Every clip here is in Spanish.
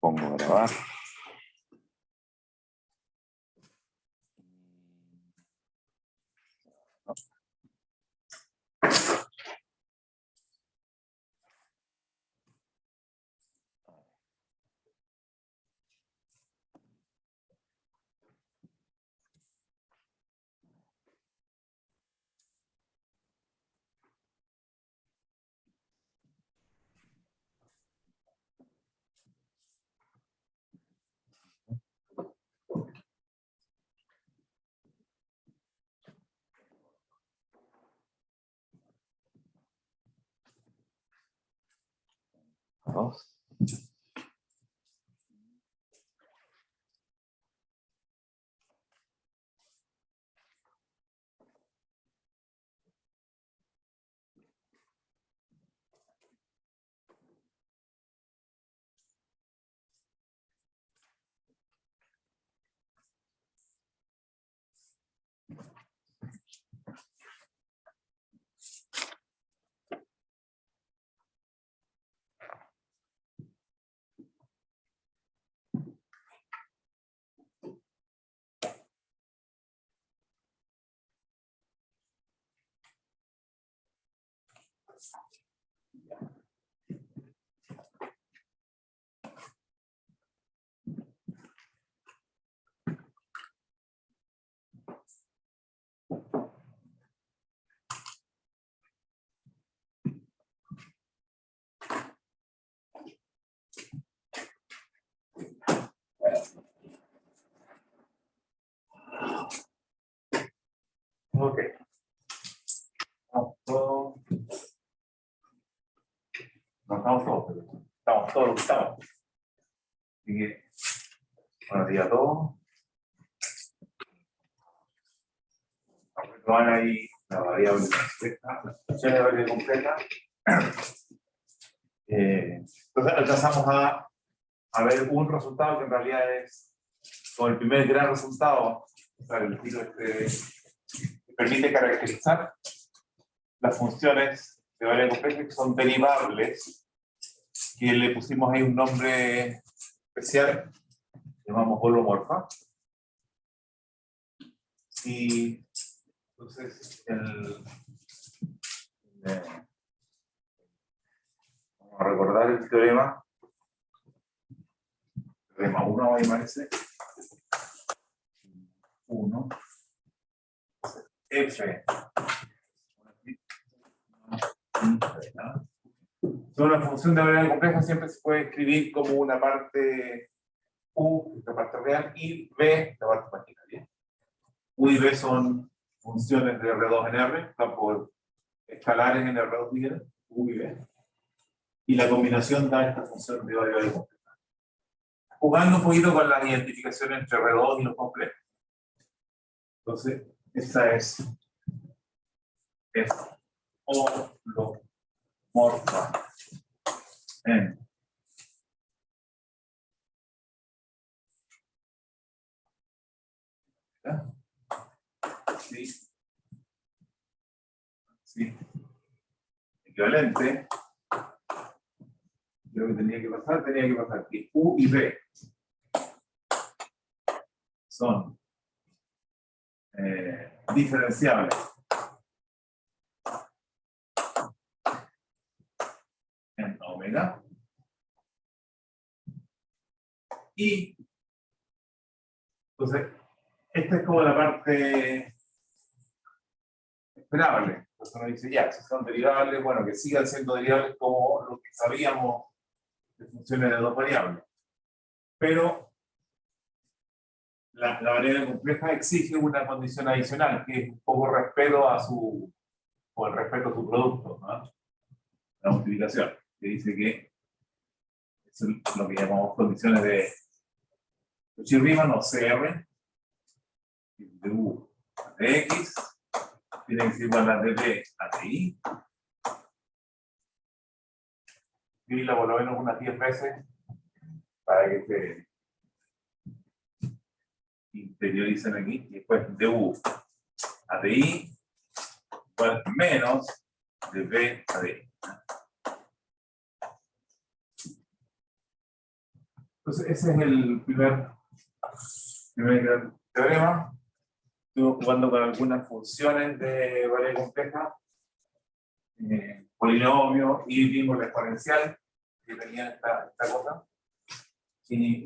Pongo a grabar. Dos. Ok. Estamos todos. No estamos todos, pero estamos todos los que estamos. Así que, buenos días a todos. Vamos a tomar ahí la variable completa, la función de variable completa. Entonces alcanzamos a ver un resultado que en realidad es como el primer gran resultado, o sea, el estilo que permite caracterizar las funciones de variable completa que son derivables, que le pusimos ahí un nombre especial, llamamos holomorfa. Y entonces vamos a recordar el teorema 1 me parece. 1 F. Una función de variable compleja siempre se puede escribir como una parte U, la parte real, y B, la parte imaginaria. U y B son funciones de R2 en R, por escalares en R2 y R, U y B. Y la combinación da esta función de variable compleja. Jugando un poquito con la identificación entre R2 y los complejos. Entonces, esta es holomorfa en sí. Sí. Equivalente. Lo que tenía que pasar que U y B son diferenciables en omega. Y entonces, esta es como la parte esperable. Entonces uno dice, ya, si son derivables, bueno, que sigan siendo derivables como lo que sabíamos de funciones de dos variables. Pero la variable compleja exige una condición adicional, que es un poco respeto a su, o el respeto a su producto, ¿no? La multiplicación, que dice que es lo que llamamos condiciones de Cauchy-Riemann o CR, de U de X, tiene que ser igual a de B a de I. Escribirla por lo menos unas 10 veces para que se interioricen aquí. Y después de U a de I igual menos de B a de I. Entonces, ese es el primer gran teorema. Estuve jugando con algunas funciones de variable compleja, polinomio, y vimos la exponencial, que tenía esta cosa. Y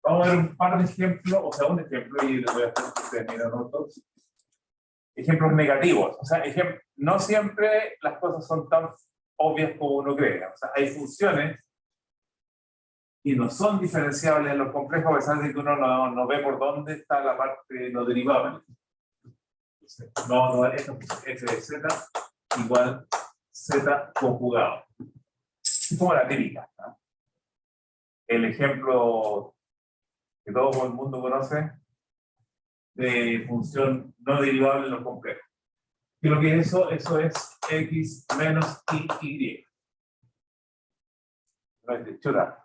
vamos a ver un par de ejemplos, o sea, un ejemplo, y les voy a hacer que ustedes miren otros. Ejemplos negativos. O sea, no siempre las cosas son tan obvias como uno cree. O sea, hay funciones y no son diferenciables en los complejos, a pesar de que uno no ve por dónde está la parte no derivable. Esto es f de z igual z conjugado. Es como la típica, ¿no? El ejemplo que todo el mundo conoce de función no derivable en los complejos. Y lo que es eso es x menos y. Chuta.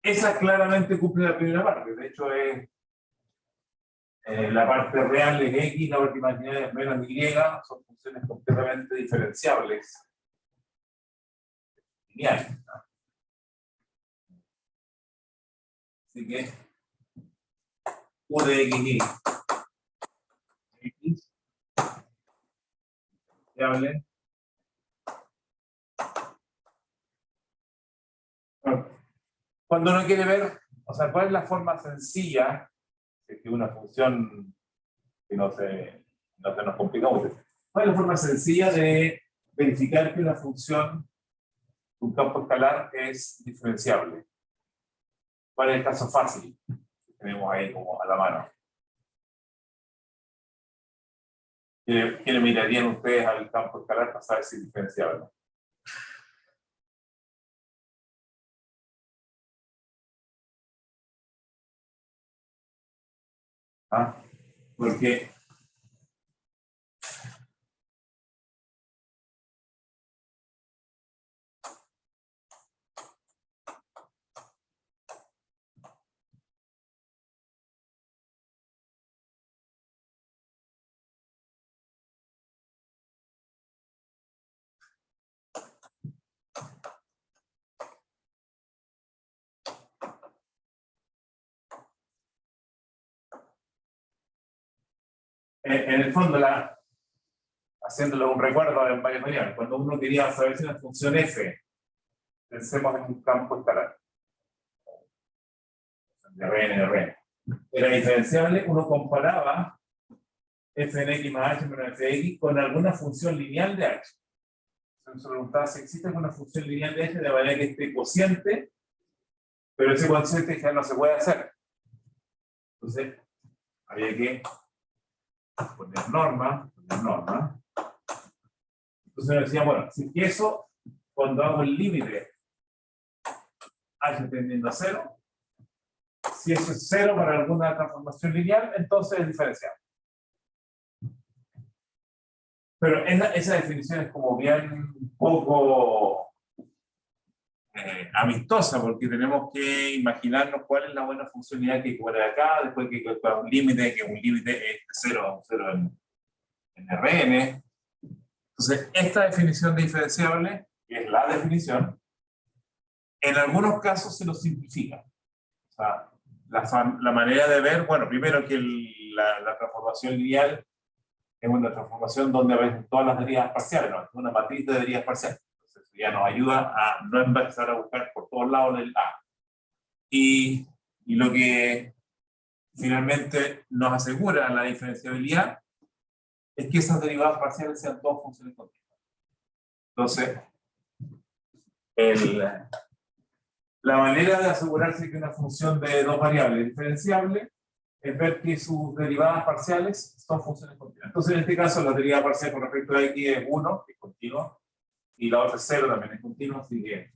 Esa claramente cumple la primera parte. De hecho, es la parte real es x, la parte imaginaria es menos y. Son funciones completamente diferenciables. Lineales, ¿no? Así que u de x diferenciable. Bueno, cuando uno quiere ver, o sea, ¿cuál es la forma sencilla de que una función que no se nos complica mucho? ¿Cuál es la forma sencilla de verificar que una función, un campo escalar, es diferenciable? ¿Cuál es el caso fácil que tenemos ahí como a la mano? ¿Quiénes mirarían ustedes al campo escalar para saber si es diferenciable? ¿Ah? Porque en el fondo, haciéndolo un recuerdo en varias variables, cuando uno quería saber si una función f, pensemos en un campo escalar, de Rn, era diferenciable, uno comparaba f en x más h menos f de x con alguna función lineal de h. Entonces se preguntaba si existe alguna función lineal de h de manera que este cociente, pero ese cociente ya no se puede hacer. Entonces, había que poner norma. Entonces me decía, bueno, si eso, cuando hago el límite h tendiendo a 0, si eso es 0 para alguna transformación lineal, entonces es diferenciable. Pero esa definición es como bien poco amistosa, porque tenemos que imaginarnos cuál es la buena funcionalidad que hay que poner acá, después que calcular un límite, que un límite es de 0 a 0 en Rn. Entonces, esta definición de diferenciable, que es la definición, en algunos casos se lo simplifica. O sea, la manera de ver, bueno, primero que la transformación lineal es una transformación donde ven todas las derivas parciales, ¿no? Es una matriz de derivas parciales. Entonces, eso ya nos ayuda a no empezar a buscar por todos lados del A. Y lo que finalmente nos asegura la diferenciabilidad es que esas derivadas parciales sean todas funciones continuas. Entonces, la manera de asegurarse que una función de dos variables es diferenciable es ver que sus derivadas parciales son funciones continuas. Entonces, en este caso, la derivada parcial con respecto a x es 1, que es continuo, y la otra es 0, también es continuo, así que...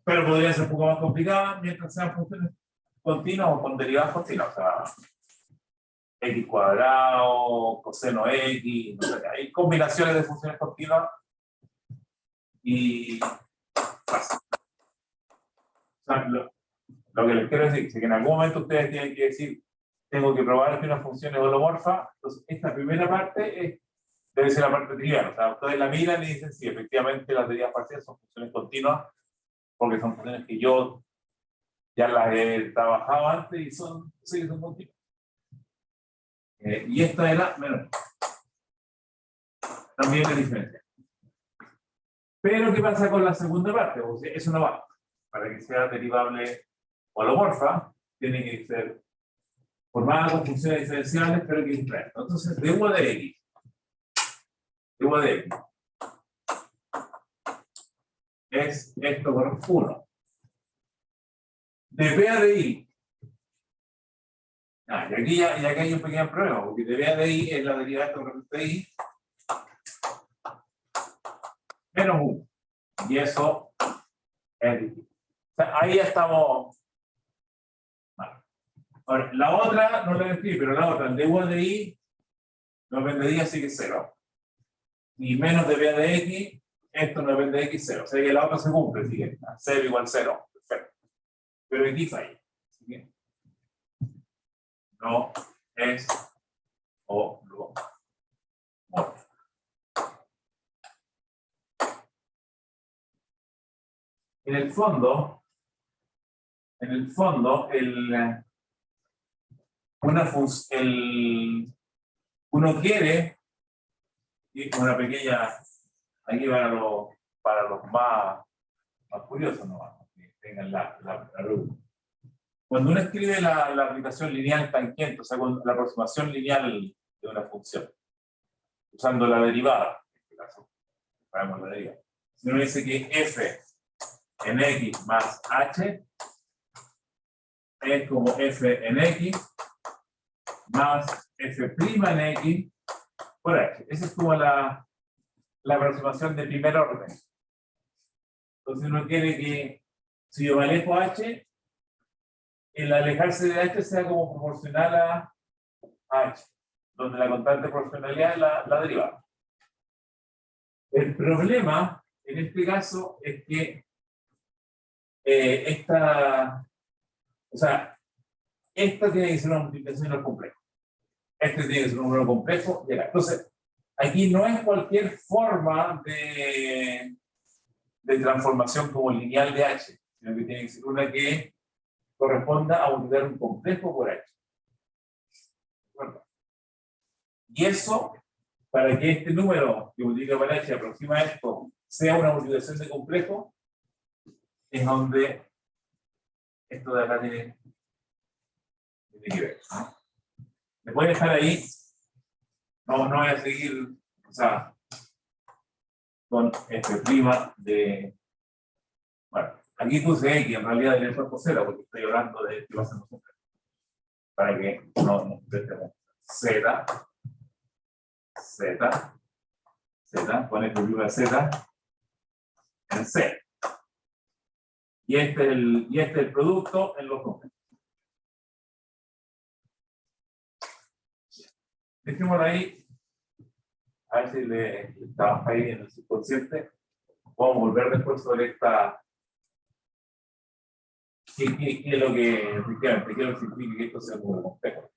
Pero podría ser un poco más complicada mientras sean funciones continuas o con derivadas continuas. O sea, x cuadrado, coseno x, no sé, hay combinaciones de funciones continuas y... O sea, lo que les quiero decir es que en algún momento ustedes tienen que decir, tengo que probar que una función es holomorfa. Entonces, esta primera parte es debe ser la parte trivial. O sea, ustedes la miran y dicen, sí, efectivamente las derivas parciales son funciones continuas, porque son funciones que yo ya las he trabajado antes y son continuas. Y esta era menor. También es diferente. Pero, ¿qué pasa con la segunda parte? O sea, eso no va. Para que sea derivable holomorfa, tiene que ser formada con funciones diferenciales, pero que diferentes. Entonces, de u de x. De u de x. Es esto por 1. De b a de i. Y aquí hay un pequeño problema, porque de b a de i es la derivada de esto por i menos 1. Y eso es difícil. O sea, ahí ya estamos. Vale. Ahora, la otra no la escribí, pero la otra, el de u de i, no vendería, así que 0. Y menos de b a de x, esto no depende de x, 0. O sea que la otra se cumple, así que 0 igual 0. Perfecto. Pero aquí falla. Así que no es holomorfo. En el fondo, uno quiere, y una pequeña, aquí para los más curiosos, ¿no? Que tengan la pregunta. Cuando uno escribe la aplicación lineal tangente, o sea, con la aproximación lineal de una función, usando la derivada, en este caso, sabemos la derivada. Si uno dice que f en x más h es como f en x más f' en x por h. Esa es como la aproximación de primer orden. Entonces uno quiere que, si yo me alejo h, el alejarse de h sea como proporcional a h, donde la constante de proporcionalidad es la derivada. El problema, en este caso, es que esta tiene que ser una multiplicación compleja. Este tiene que ser un número complejo. Entonces, aquí no es cualquier forma de transformación como lineal de h, sino que tiene que ser una que corresponda a multiplicar un complejo por h. Bueno, y eso, para que este número que multiplica por h aproxima a esto sea una multiplicación de complejo, es donde esto de acá tiene que ver. ¿No? Me voy a dejar ahí. No voy a seguir, o sea, con f' de. Bueno, aquí puse x, en realidad debería ser por 0, porque estoy hablando de que va a ser nosotros. Para que no intentemos. Z, con f' de z en C. Y este es el producto en los números. Dejémoslo ahí. A ver si le trabaja ahí en el subconsciente. Vamos a volver después sobre esta. ¿Qué es lo que efectivamente, qué es lo que significa que esto sea un número complejo?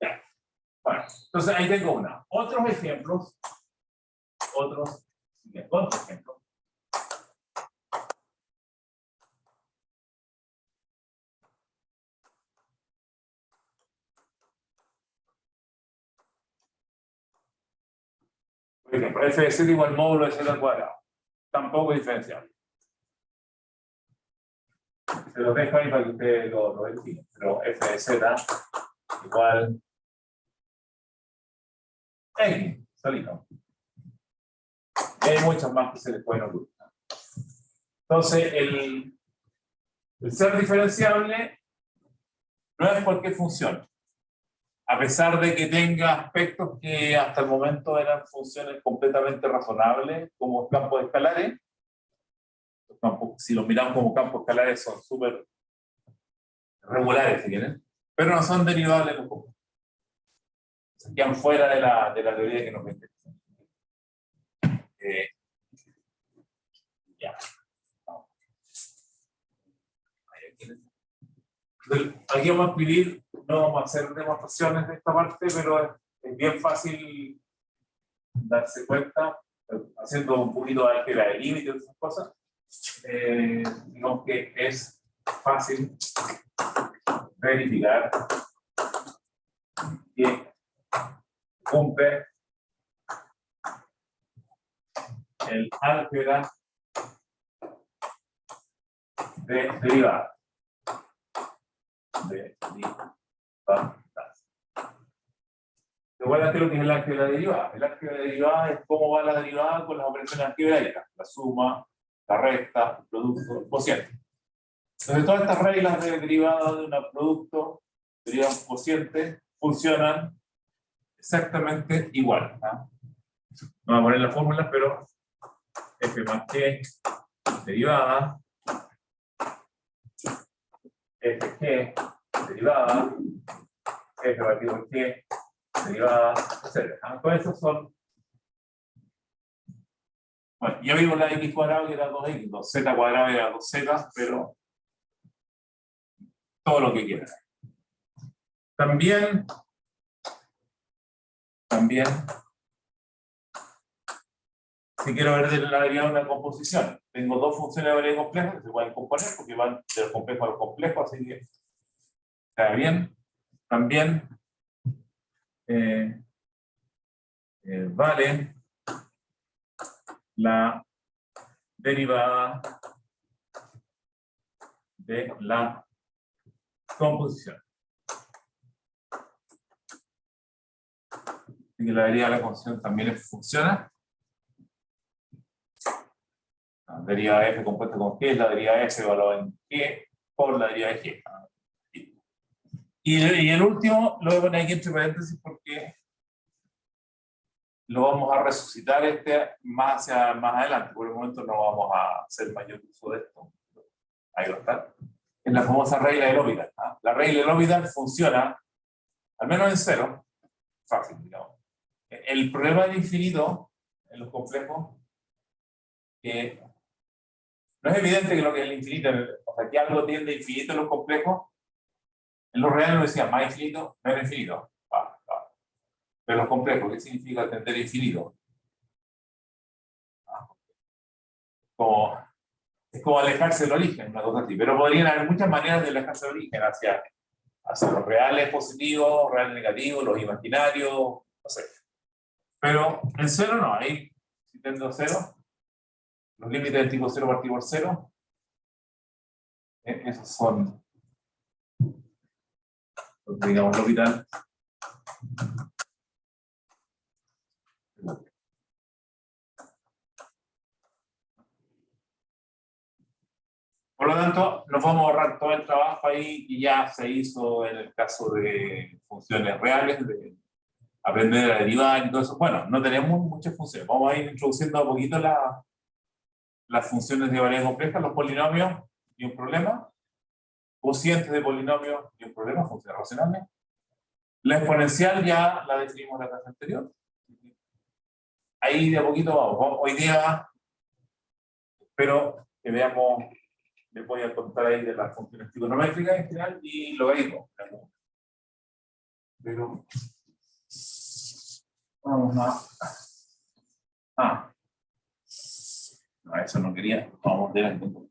Ya. Bueno, entonces ahí tengo una. Otros ejemplos. Otros ejemplos. Por ejemplo, f de z igual módulo de z al cuadrado. Tampoco es diferenciable. Se los dejo ahí para que ustedes lo entiendan. Pero f de z igual x, solito. Hay muchas más que se les pueden ocurrir. Entonces, el ser diferenciable no es cualquier función. A pesar de que tenga aspectos que hasta el momento eran funciones completamente razonables, como campos escalares. Los campos, si los miramos como campos escalares, son súper regulares, si quieren, pero no son derivables los campos. Se quedan fuera de la teoría que nos mete. Ya. Aquí vamos a escribir, no vamos a hacer demostraciones de esta parte, pero es bien fácil darse cuenta, haciendo un poquito de álgebra de límite y esas cosas, digamos que es fácil verificar que cumple el álgebra de derivada. Recuerda que lo que es el álgebra de derivada. El álgebra de derivada es cómo va la derivada con las operaciones algebraicas, la suma, la resta, el producto, el cociente. Entonces todas estas reglas de derivada de un producto, derivada de un cociente, funcionan exactamente igual. No voy a poner las fórmulas, pero f más g derivada, fg derivada, f batido por g derivada, etc. Todos esos son. Bueno, ya vimos la x cuadrado que era 2x, 2z cuadrado era 2z, pero todo lo que quieran. También, si quiero ver de la derivada de una composición, tengo dos funciones de variedad compleja que se pueden componer porque van de los complejos a los complejos, así que está bien. También vale la derivada de la composición. Así que la derivada de la composición también funciona. La derivada de f compuesta con g es la derivada de f evaluada en g por la derivada de g. Y el último lo voy a poner aquí entre paréntesis porque lo vamos a resucitar más adelante. Por el momento no vamos a hacer mayor uso de esto. Ahí va a estar. Es la famosa regla del L'Hopital. La regla del L'Hopital funciona, al menos en cero, fácil, digamos. El problema del infinito en los complejos, no es evidente que lo que es el infinito, o sea, que algo tiende a infinito en los complejos, en los reales no decía más infinito, menos infinito. Pero los complejos, ¿qué significa tender a infinito? Es como alejarse del origen, una cosa así. Pero podrían haber muchas maneras de alejarse del origen, hacia los reales positivos, reales negativos, los imaginarios, no sé. Pero en cero no, ahí, si tendo a cero, los límites del tipo 0 partido por 0, esos son, digamos, L'Hopital. Por lo tanto, nos vamos a ahorrar todo el trabajo ahí que ya se hizo en el caso de funciones reales, de aprender a derivar y todo eso. Bueno, no tenemos muchas funciones. Vamos a ir introduciendo a poquito las funciones de variedad compleja, los polinomios y un problema, cocientes de polinomios y un problema, funciones racionales. La exponencial ya la definimos en la clase anterior. Ahí de a poquito vamos. Hoy día espero que veamos, les voy a contar ahí de las funciones trigonométricas en general y logaritmos. Pero vamos a... No, eso no quería. Vamos a tener en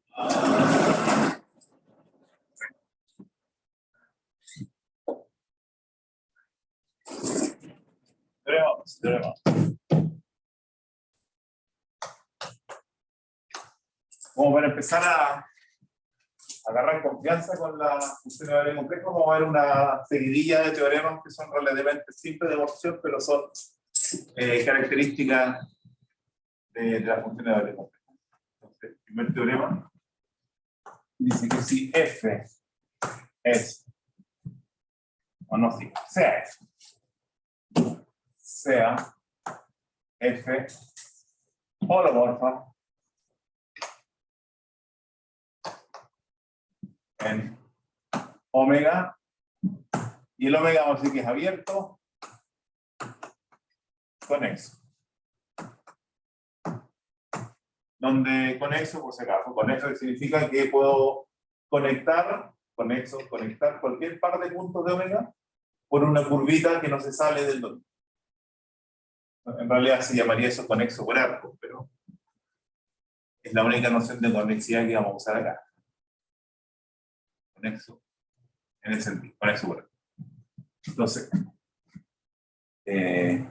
Teorema. Como para empezar a agarrar confianza con la función de variedad compleja, vamos a ver una seguidilla de teoremas que son relativamente simples de demostración, pero son características de la función de variedad compleja. Entonces, el primer teorema dice que si f es, o no, si sea f holomorfa en omega, y el omega vamos a decir que es abierto, conexo. Donde conexo, por si acaso, conexo significa que puedo conectar cualquier par de puntos de omega por una curvita que no se sale del dominio. En realidad se llamaría eso conexo por arco, pero es la única noción de conexidad que vamos a usar acá. Conexo, en ese sentido, conexo por arco. Entonces, el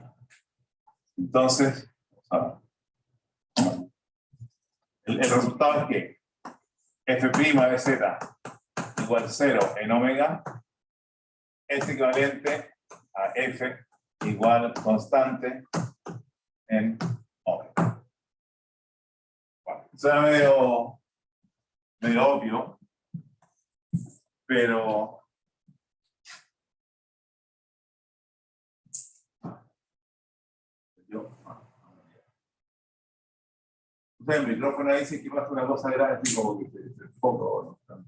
resultado es que f' de z igual 0 en omega es equivalente a f igual constante en omega. Bueno, eso era medio obvio, pero el micrófono ahí dice que pasa una cosa grave, así como que se foco, ¿no?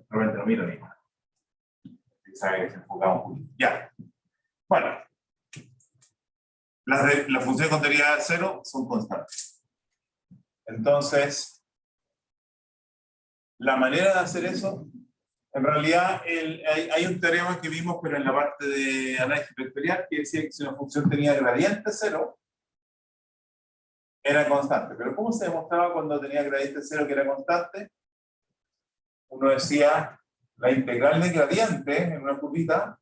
Realmente no miro ni nada. Sabe que se enfoca un poquito. Ya. Bueno. Las funciones con derivada de cero son constantes. Entonces, la manera de hacer eso, en realidad hay un teorema que vimos, pero en la parte de análisis vectorial, que decía que si una función tenía gradiente cero, era constante. Pero ¿cómo se demostraba cuando tenía gradiente cero que era constante? Uno decía, la integral de gradiente en una curvita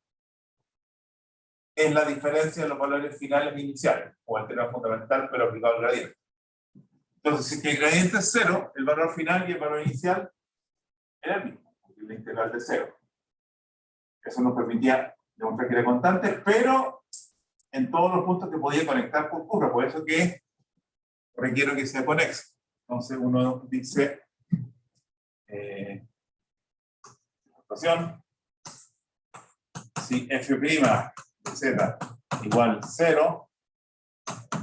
es la diferencia de los valores finales e iniciales, o el teorema fundamental, pero aplicado al gradiente. Entonces, si el gradiente es cero, el valor final y el valor inicial era el mismo, porque la integral de cero. Eso nos permitía demostrar que era constante, pero en todos los puntos que podía conectar por curva, por eso que requiero que sea conexo. Entonces uno dice, ecuación, si f' de z igual 0,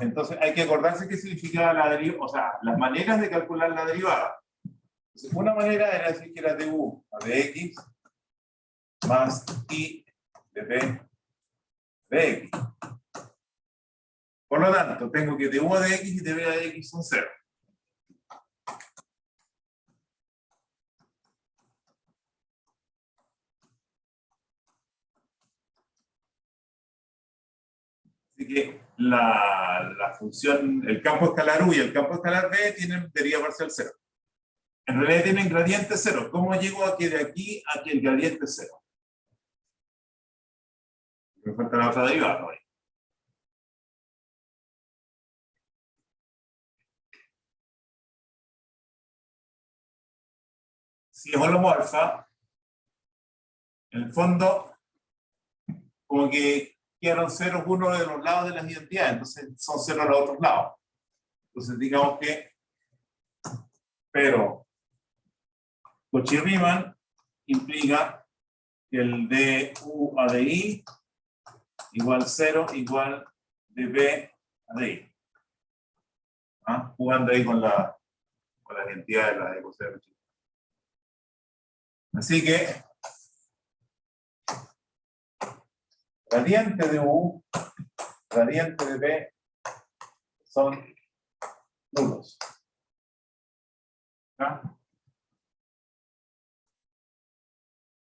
entonces hay que acordarse qué significaba la derivada, o sea, las maneras de calcular la derivada. Entonces, una manera era decir que era du a dx más i de b de x. Por lo tanto, tengo que du a dx y db a dx son 0. Así que la función, el campo escalar u y el campo escalar b tienen derivada parcial 0. En realidad tienen gradiente 0. ¿Cómo llego a que de aquí a que el gradiente es 0? Me falta la otra derivada todavía. Si es holomorfa, en el fondo, como que quedaron ceros uno de los lados de las identidades, entonces son ceros a los otros lados. Entonces digamos que, pero Cauchy-Riemann implica que el du a di igual 0 igual db a di. ¿Ah? Jugando ahí con las identidades de las ecuaciones. Así que gradiente de u, gradiente de b son nulos. ¿Ah?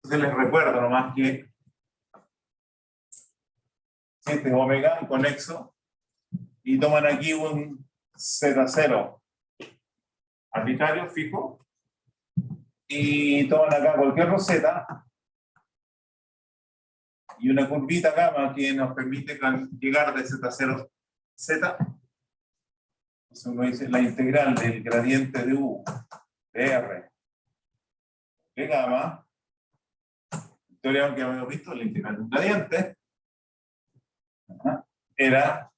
Entonces les recuerdo nomás que este es omega, un conexo, y toman aquí un Z0 arbitrario, fijo, y toman acá cualquier roseta, y una curvita gamma que nos permite llegar de Z0 Z. Entonces uno dice la integral del gradiente de U de R de gamma, en teoría que habíamos visto, la integral de un gradiente, era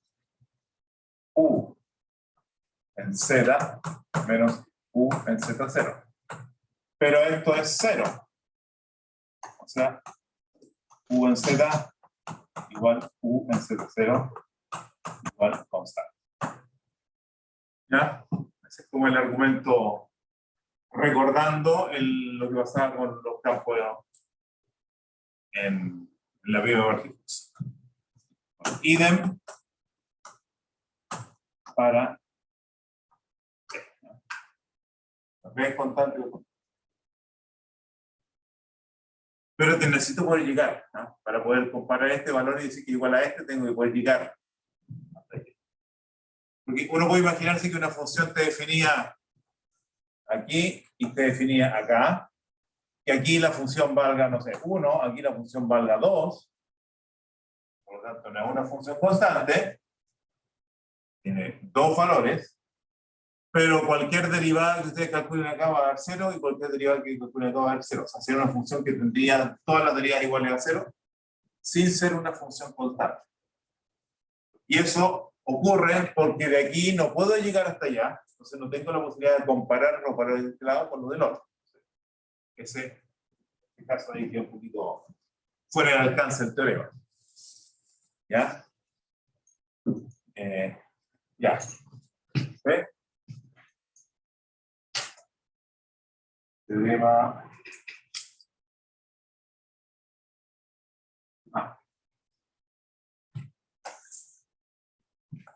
U en Z menos U en Z0. Pero esto es 0. O sea, U en Z igual U en Z0 igual constante. ¿Ya? Ese es como el argumento recordando lo que pasaba con los campos en la vida de partículas. Idem para B constante. Pero te necesito poder llegar, ¿no? Para poder comparar este valor y decir que igual a este, tengo que poder llegar. Porque uno puede imaginarse que una función te definía aquí y te definía acá, que aquí la función valga, no sé, 1, aquí la función valga 2, por lo tanto no es una función constante, tiene dos valores, pero cualquier derivada que ustedes calculen acá va a dar 0 y cualquier derivada que calculen acá va a dar 0. O sea, sería una función que tendría todas las derivadas iguales a 0, sin ser una función constante. Y eso ocurre porque de aquí no puedo llegar hasta allá, entonces no tengo la posibilidad de compararlo para este lado con lo del otro. Ese caso ahí queda un poquito fuera del alcance del teorema. ¿Ya? Ya. ¿Ve? Teorema.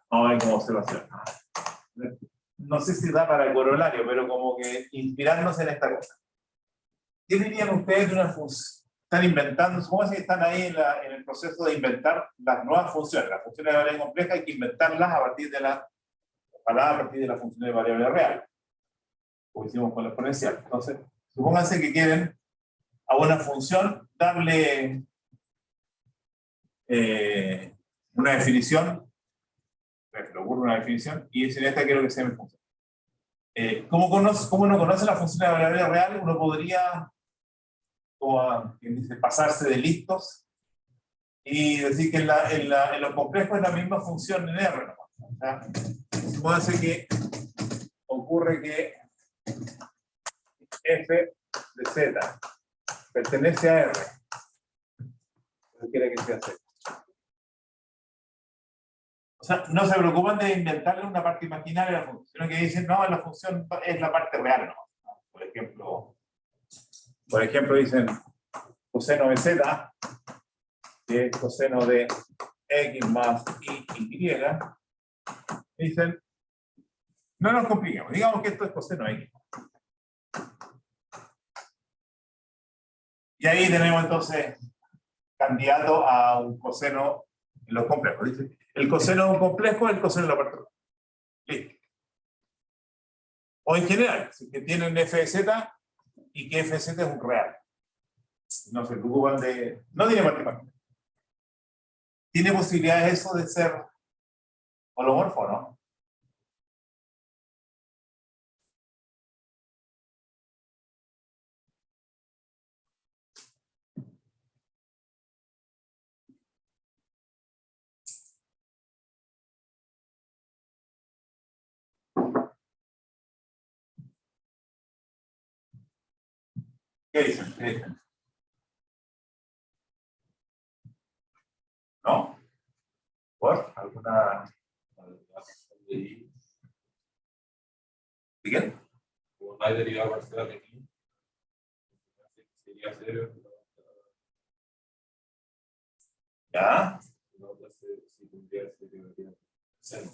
Vamos a ver cómo observación. No sé si da para el corolario, pero como que inspirarnos en esta cosa. ¿Qué dirían ustedes de una función? Están inventando, ¿cómo es que están ahí en el proceso de inventar las nuevas funciones? Las funciones de variable compleja hay que inventarlas a partir de la función de variable real, como hicimos con la exponencial. Entonces, supónganse que quieren a una función darle una definición, le ocurre una definición, y dicen esta quiero que sea mi función. ¿Cómo uno conoce la función de variable real? Uno podría, como quien dice, pasarse de listos y decir que en lo complejo es la misma función en R. Supónganse que ocurre que f de z pertenece a R. No quiere que sea Z. O sea, no se preocupan de inventarle una parte imaginaria a la función, sino que dicen, no, la función es la parte real, ¿no? Por ejemplo dicen coseno de z, que es coseno de x más y, dicen, no nos compliquemos, digamos que esto es coseno de x. Y ahí tenemos entonces candidato a un coseno en los complejos. Dice, el coseno de un complejo es el coseno de la parte real. Listo. O en general, si que tienen f de z y que f de z es un real. No se preocupan de... No tiene matemática. ¿Tiene posibilidades eso de ser holomorfo, no? ¿Qué dicen? ¿Qué dicen? ¿No? ¿Por alguna... ¿Siguen? Como no hay derivada parcial aquí, sería 0. ¿Ya? No, si tendría que ser 0.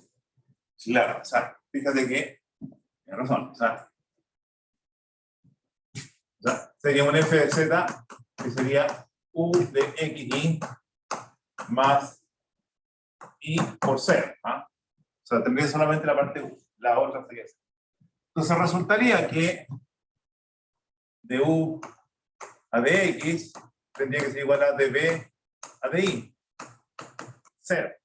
Claro, o sea, fíjate que tiene razón, o sea, sería un f de z que sería u de xy más y por 0. ¿Ah? O sea, tendría solamente la parte u, la otra sería 0. Entonces resultaría que de u a dx tendría que ser igual a db a di. 0.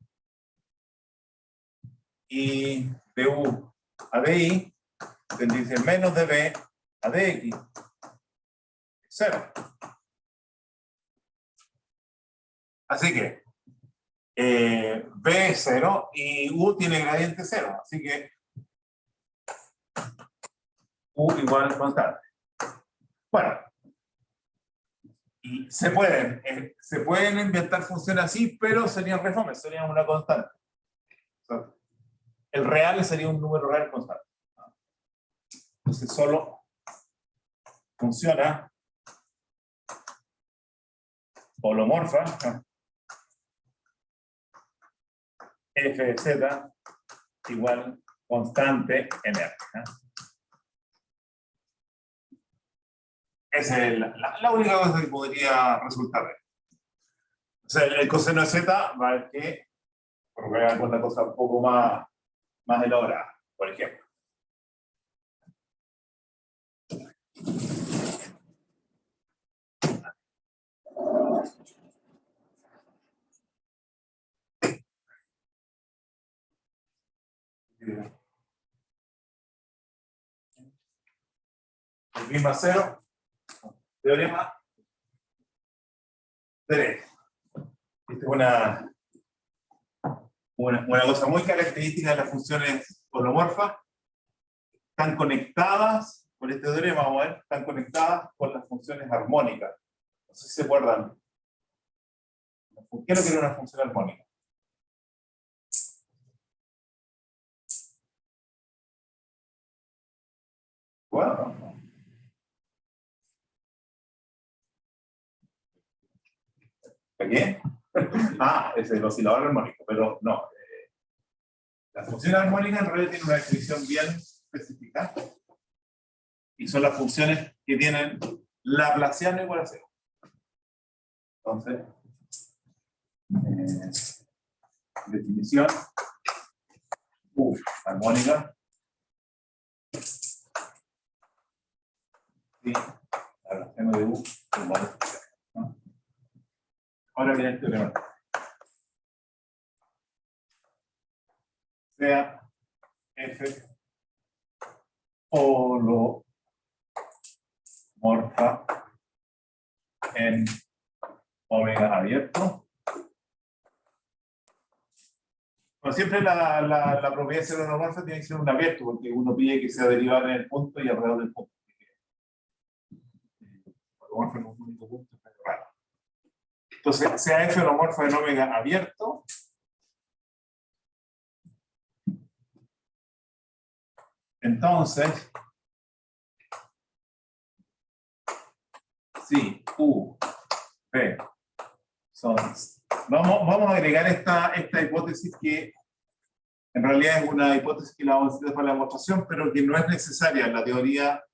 Y de u a di tendría que ser menos db a dx. 0. Así que b es 0 y u tiene gradiente 0. Así que u igual constante. Bueno, y se pueden inventar funciones así, pero serían reformas, serían una constante. O sea, el real sería un número real constante. Entonces solo funciona holomorfa f de z igual constante en R. Esa es la única cosa que podría resultar de esto. O sea, el coseno de z va a ver que, porque voy a ver una cosa un poco más elaborada, por ejemplo. El pi más 0, teorema 3. Esta es una cosa muy característica de las funciones holomorfas. Están conectadas, por este teorema vamos a ver, están conectadas con las funciones armónicas. No sé si se acuerdan. ¿Qué es lo que era una función armónica? Bueno, ¿qué? Ah, es el oscilador armónico, pero no. La función armónica en realidad tiene una definición bien específica. Y son las funciones que tienen laplaciano igual a 0. Entonces, definición armónica. Y laplaciano de U igual a 0. ¿No? Ahora viene el teorema. Sea F holomorfa en omega abierto. Bueno, siempre la propiedad de ser holomorfa tiene que ser un abierto, porque uno pide que sea derivada en el punto y alrededor del punto. Holomorfa en un único punto es medio raro. Entonces, sea F holomorfa en omega abierto. Entonces, si U, P son... Vamos a agregar esta hipótesis que en realidad es una hipótesis que la vamos a hacer para la demostración, pero que no es necesaria. La teoría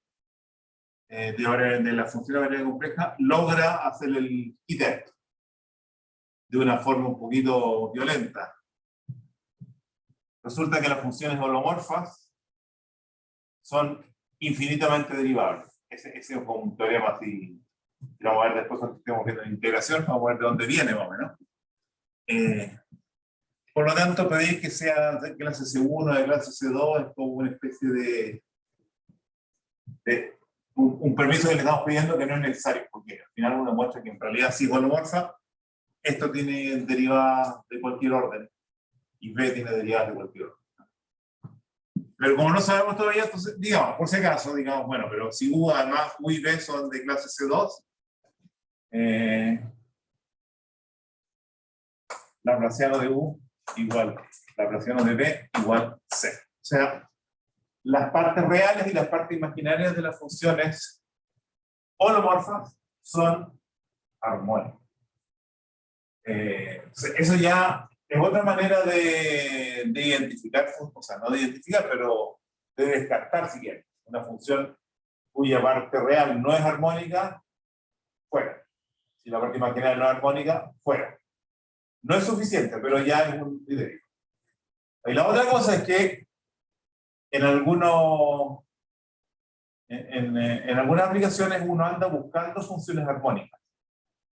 de la función variable compleja logra hacer el quiteo de una forma un poquito violenta. Resulta que las funciones holomorfas son infinitamente derivables. Ese es como un teorema así. Vamos a ver después cuando estemos viendo la integración, vamos a ver de dónde viene más o menos. Por lo tanto, pedir que sea de clase C1, de clase C2, es como una especie de un permiso que le estamos pidiendo que no es necesario, porque al final uno muestra que en realidad sí es holomorfa, esto tiene derivadas de cualquier orden, y B tiene derivadas de cualquier orden. Pero como no sabemos todavía, entonces, digamos, por si acaso, digamos, bueno, pero si U además U y B son de clase C2, laplaciano de U igual laplaciano de B igual C. O sea, las partes reales y las partes imaginarias de las funciones holomorfas son armónicas. Eso ya es otra manera de identificar, o sea, no de identificar, pero de descartar si quieren. Una función cuya parte real no es armónica, fuera. Si la parte imaginaria no es armónica, fuera. No es suficiente, pero ya es un criterio. Y la otra cosa es que en algunas aplicaciones uno anda buscando funciones armónicas,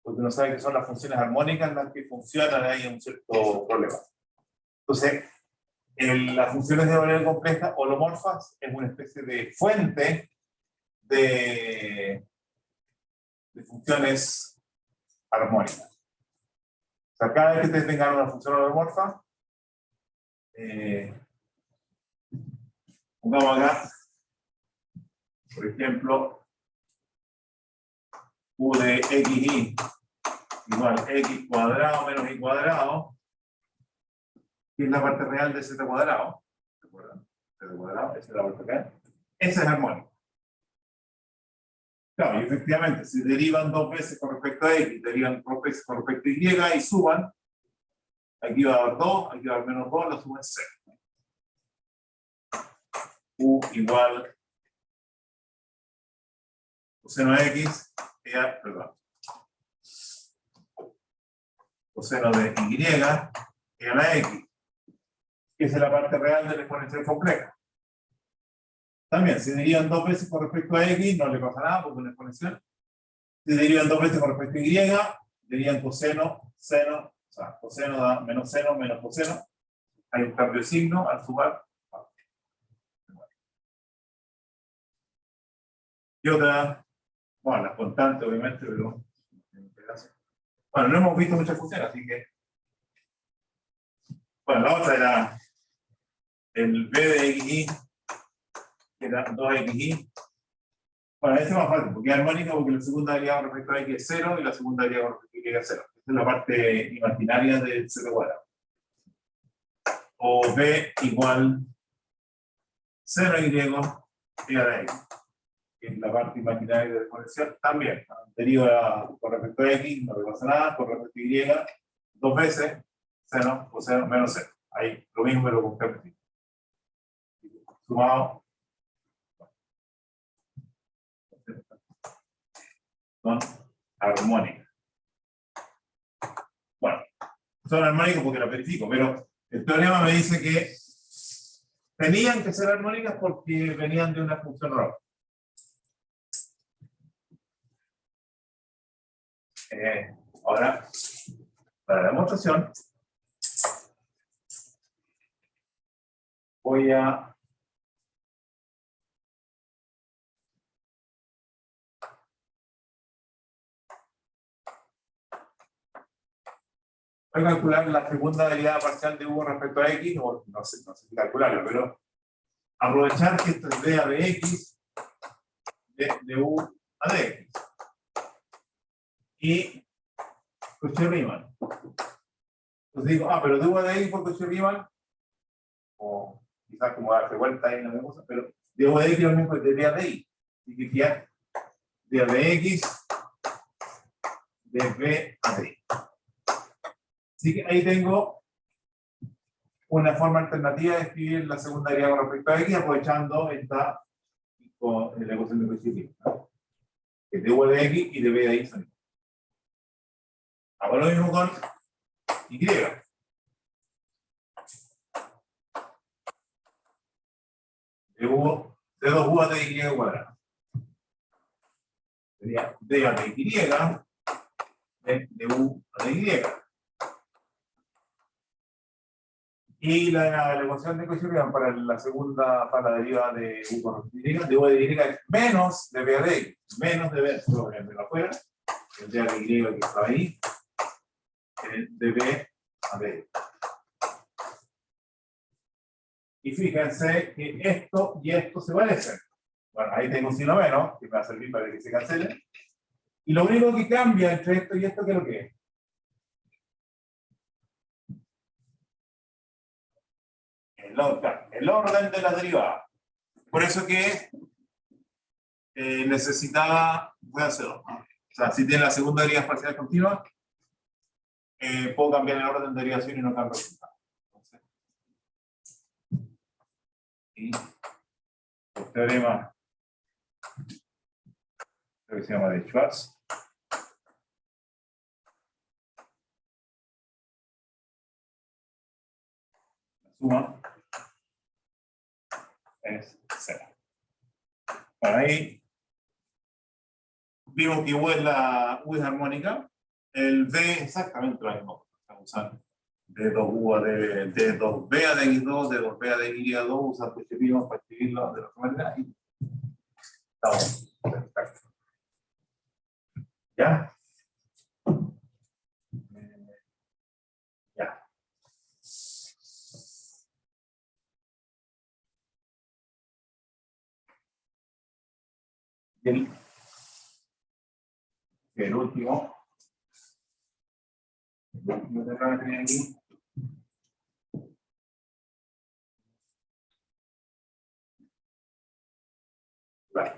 porque uno sabe que son las funciones armónicas las que funcionan, hay un cierto problema. Entonces, las funciones de variable compleja holomorfas es una especie de fuente de funciones armónicas. O sea, cada vez que ustedes tengan una función holomorfa, pongamos acá, por ejemplo, U de xy igual x cuadrado menos y cuadrado, que es la parte real de z cuadrado. ¿Se acuerdan? Z cuadrado, esa es la parte real. Esa es armónica. Claro, y efectivamente, si derivan dos veces con respecto a x, derivan dos veces con respecto a y suban, aquí va a dar 2, aquí va a dar menos 2, la suma es 0. U igual, o coseno de x, perdón, coseno de y a la x, que es la parte real de la exponencial compleja. También, si derivan dos veces con respecto a x, no le pasa nada porque es una exponencial. Si derivan dos veces con respecto a y, derivan coseno, seno, o sea, coseno da menos seno, menos coseno. Hay un cambio de signo al sumar. Y otra, bueno, las constantes obviamente, pero bueno, no hemos visto muchas funciones, así que bueno, la otra era el b de xy, que era 2xy. Bueno, este es más fácil, porque es armónica, porque la segunda derivada con respecto a x es 0 y la segunda derivada con respecto a y es 0. Esta es la parte imaginaria del 0 cuadrado. O b igual 0y a la x, que es la parte imaginaria de la exponencial. También, deriva con respecto a x, no le pasa nada, con respecto a y, dos veces, seno, coseno, menos 0. Ahí, lo mismo pero con cambio. Sumado. Son armónicas. Bueno, son armónicas porque las verifico, pero el teorema me dice que tenían que ser armónicas porque venían de una función ROR. Ahora, para la demostración, voy a calcular la segunda derivada parcial de u respecto a x, o no sé si calcularlo, pero aprovechar que esto es d a de x de u a de x. Y Cauchy-Riemann. Entonces digo, pero de u a de x por Cauchy-Riemann, o quizás como darse vuelta ahí en la misma cosa, pero de u a de x es lo mismo que de d a de y. Significa d a de x de b a de y. Así que ahí tengo una forma alternativa de escribir la segunda derivada con respecto a x, aprovechando esta con la ecuación de Cauchy-Riemann, ¿no? Que de u de x y de b de y son. Hago lo mismo con y. De 2u a de y cuadrado. Sería d a de y de u a de y. Y la ecuación de Cauchy-Riemann para la segunda, para la derivada de u con y, de u a de y es menos de b a de y. Menos de b, no, de afuera, el d a de y que está ahí, de b a de y. Y fíjense que esto y esto se parecen. Bueno, ahí tengo un signo menos, que me va a servir para que se cancele. Y lo único que cambia entre esto y esto, ¿qué es lo que es? El orden de las derivadas. Por eso que necesitaba, voy a hacerlo. O sea, si tiene la segunda derivada parcial continua, puedo cambiar el orden de derivación y no cambio el resultado. Entonces, y el teorema, creo que se llama de Schwarz. La suma es 0. Bueno, ahí vimos que U es armónica, el B es exactamente lo mismo. Estamos usando de 2U a de 2B a de X2, de 2B a de Y2, usar Cauchy-Riemann para escribirlo de la otra manera. Y estamos perfecto. ¿Ya? Ya. El último terreno que tenía aquí. Vale.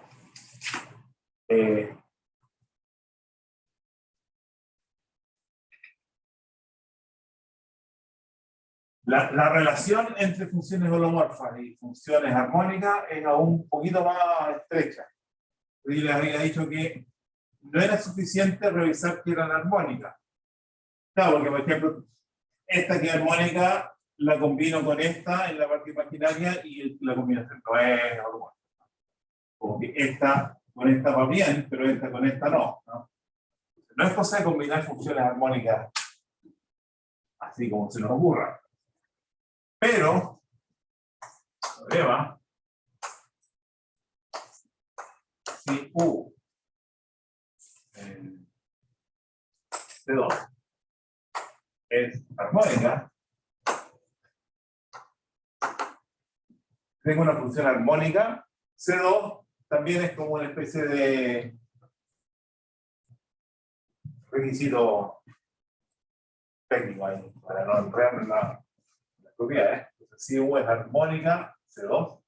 La relación entre funciones holomorfas y funciones armónicas es aún un poquito más estrecha. Y les había dicho que no era suficiente revisar que eran armónicas. Claro, porque por ejemplo, esta que es armónica la combino con esta en la parte imaginaria y la combinación no es normal. Como que esta con esta va bien, pero esta con esta no. No es cosa de combinar funciones armónicas así como se nos ocurra. Pero, problema, si U de 2 es armónica, tengo una función armónica, C2 también es como una especie de requisito técnico ahí, para no entrar en las propiedades. Entonces, si U es armónica, C2,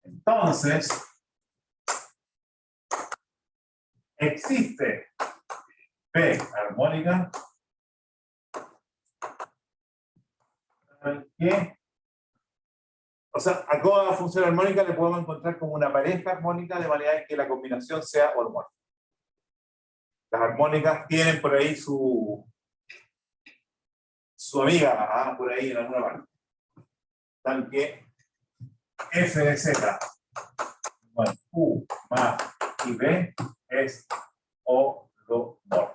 entonces existe B armónica que, o sea, a toda función armónica le podemos encontrar como una pareja armónica de manera en que la combinación sea holomórfica. Las armónicas tienen por ahí su amiga, por ahí en alguna parte. Tal que F de Z, bueno, U más y B es holomórfica.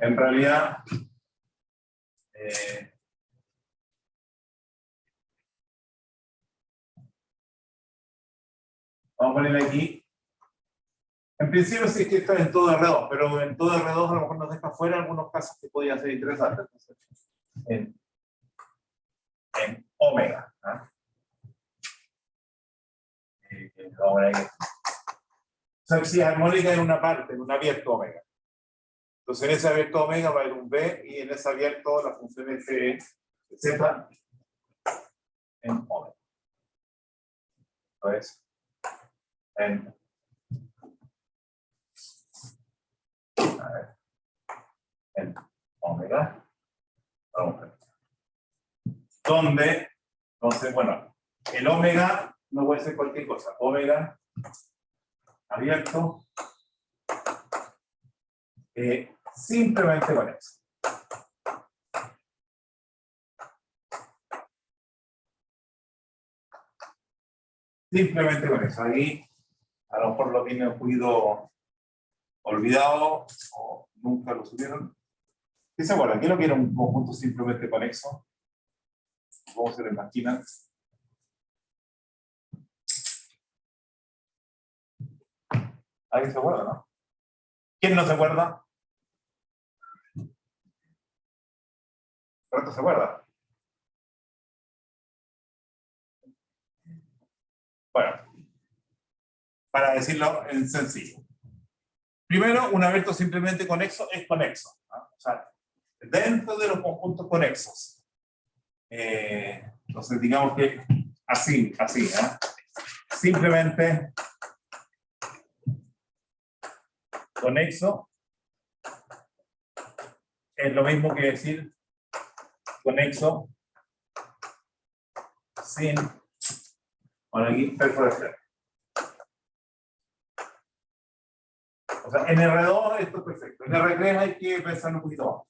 En realidad, vamos a poner aquí, en principio sí que esto es en todo R2, pero en todo R2 a lo mejor nos deja fuera algunos casos que podrían ser interesantes. Entonces, en omega. Vamos a ver aquí. O sea, si es armónica en una parte, en un abierto omega. Entonces en ese abierto omega va a haber un B y en ese abierto la función F de Z en omega. Entonces, en omega. Vamos a ver. Donde, entonces, bueno, el omega no puede ser cualquier cosa. Omega abierto simplemente con eso. Simplemente con eso. Ahí a lo mejor lo tienen un poquito olvidado o nunca lo subieron. ¿Qué se acuerdan? ¿Qué es lo que era un conjunto simplemente conexo? ¿Cómo se lo imaginan? ¿Alguien se acuerda, no? ¿Quién no se acuerda? ¿Resto se acuerda? Bueno, para decirlo en sencillo. Primero, un abierto simplemente conexo es conexo, ¿no? O sea, dentro de los conjuntos conexos. Entonces, digamos que así, ¿eh? Simplemente conexo es lo mismo que decir conexo sin, bueno, aquí perforación. O sea, en R2 esto es perfecto. En R3 hay que pensar un poquito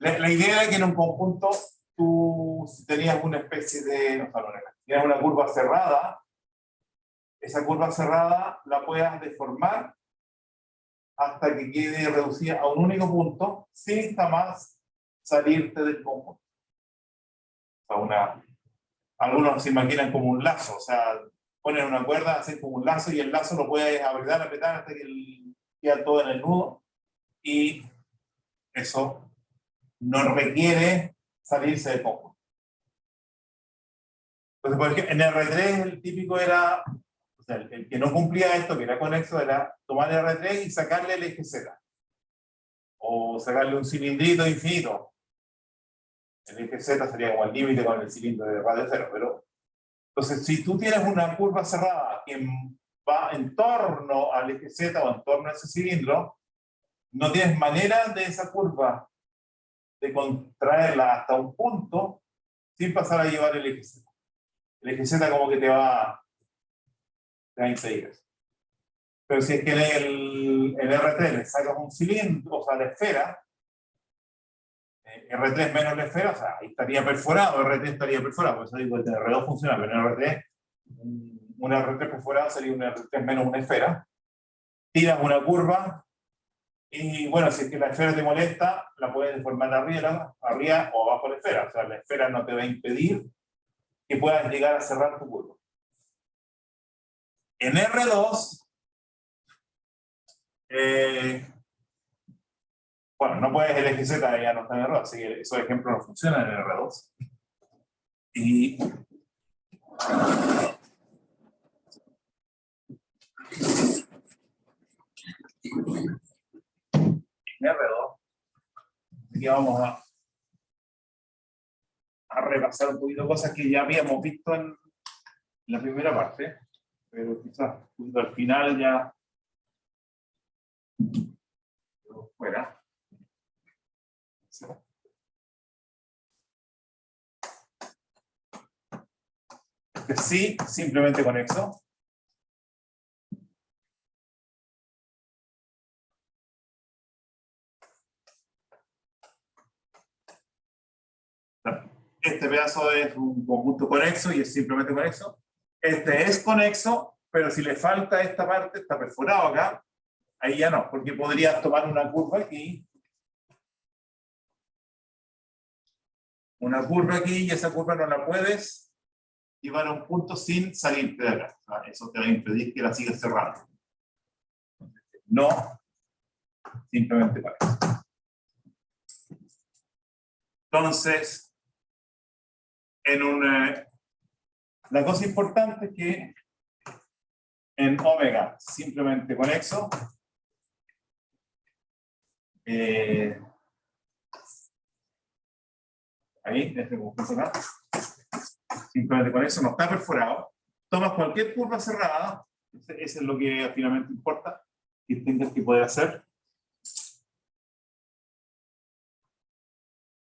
más. La idea es que en un conjunto tú, si tenías una especie de, no sé, tenías una curva cerrada, esa curva cerrada la puedas deformar hasta que quede reducida a un único punto, sin jamás salirte del conjunto. O sea, algunos se imaginan como un lazo, o sea, ponen una cuerda, hacen como un lazo y el lazo lo puedes apretar hasta que queda todo en el nudo, y eso no requiere salirse del conjunto. Entonces, por ejemplo, en R3 el típico era, o sea, el que no cumplía esto, que era conexo, era tomar el R3 y sacarle el eje Z. O sacarle un cilindrito infinito. El eje Z sería como el límite con el cilindro de radio cero, pero entonces si tú tienes una curva cerrada que va en torno al eje Z o en torno a ese cilindro, no tienes manera de esa curva de contraerla hasta un punto sin pasar a llevar el eje Z. El eje Z como que te va a impedir eso. Pero si es que el R3 le sacas un cilindro, o sea, la esfera, R3 menos la esfera, o sea, ahí estaría perforado, R3 estaría perforado, por eso digo que el R2 funciona, pero en R3, un R3 perforado sería un R3 menos una esfera. Tiras una curva, y bueno, si es que la esfera te molesta, la puedes deformar arriba o abajo de la esfera, o sea, la esfera no te va a impedir que puedas llegar a cerrar tu curva. En R2, bueno, no puedes el eje Z, ya no está en R2, así que esos ejemplos no funcionan en R2. Y en R2, aquí vamos a repasar un poquito cosas que ya habíamos visto en la primera parte, pero quizás al final ya fuera. Sí, simplemente conexo. Este pedazo es un conjunto conexo y es simplemente conexo. Este es conexo, pero si le falta esta parte, está perforado acá, ahí ya no, porque podrías tomar una curva aquí, y esa curva no la puedes llevar a un punto sin salirte de acá. O sea, eso te va a impedir que la sigas cerrando. No, simplemente para eso. Entonces, la cosa importante es que en omega simplemente conexo, ahí, este conjunto acá, simplemente con eso no está perforado, tomas cualquier curva cerrada, eso es lo que finalmente importa, que tengas que poder hacer.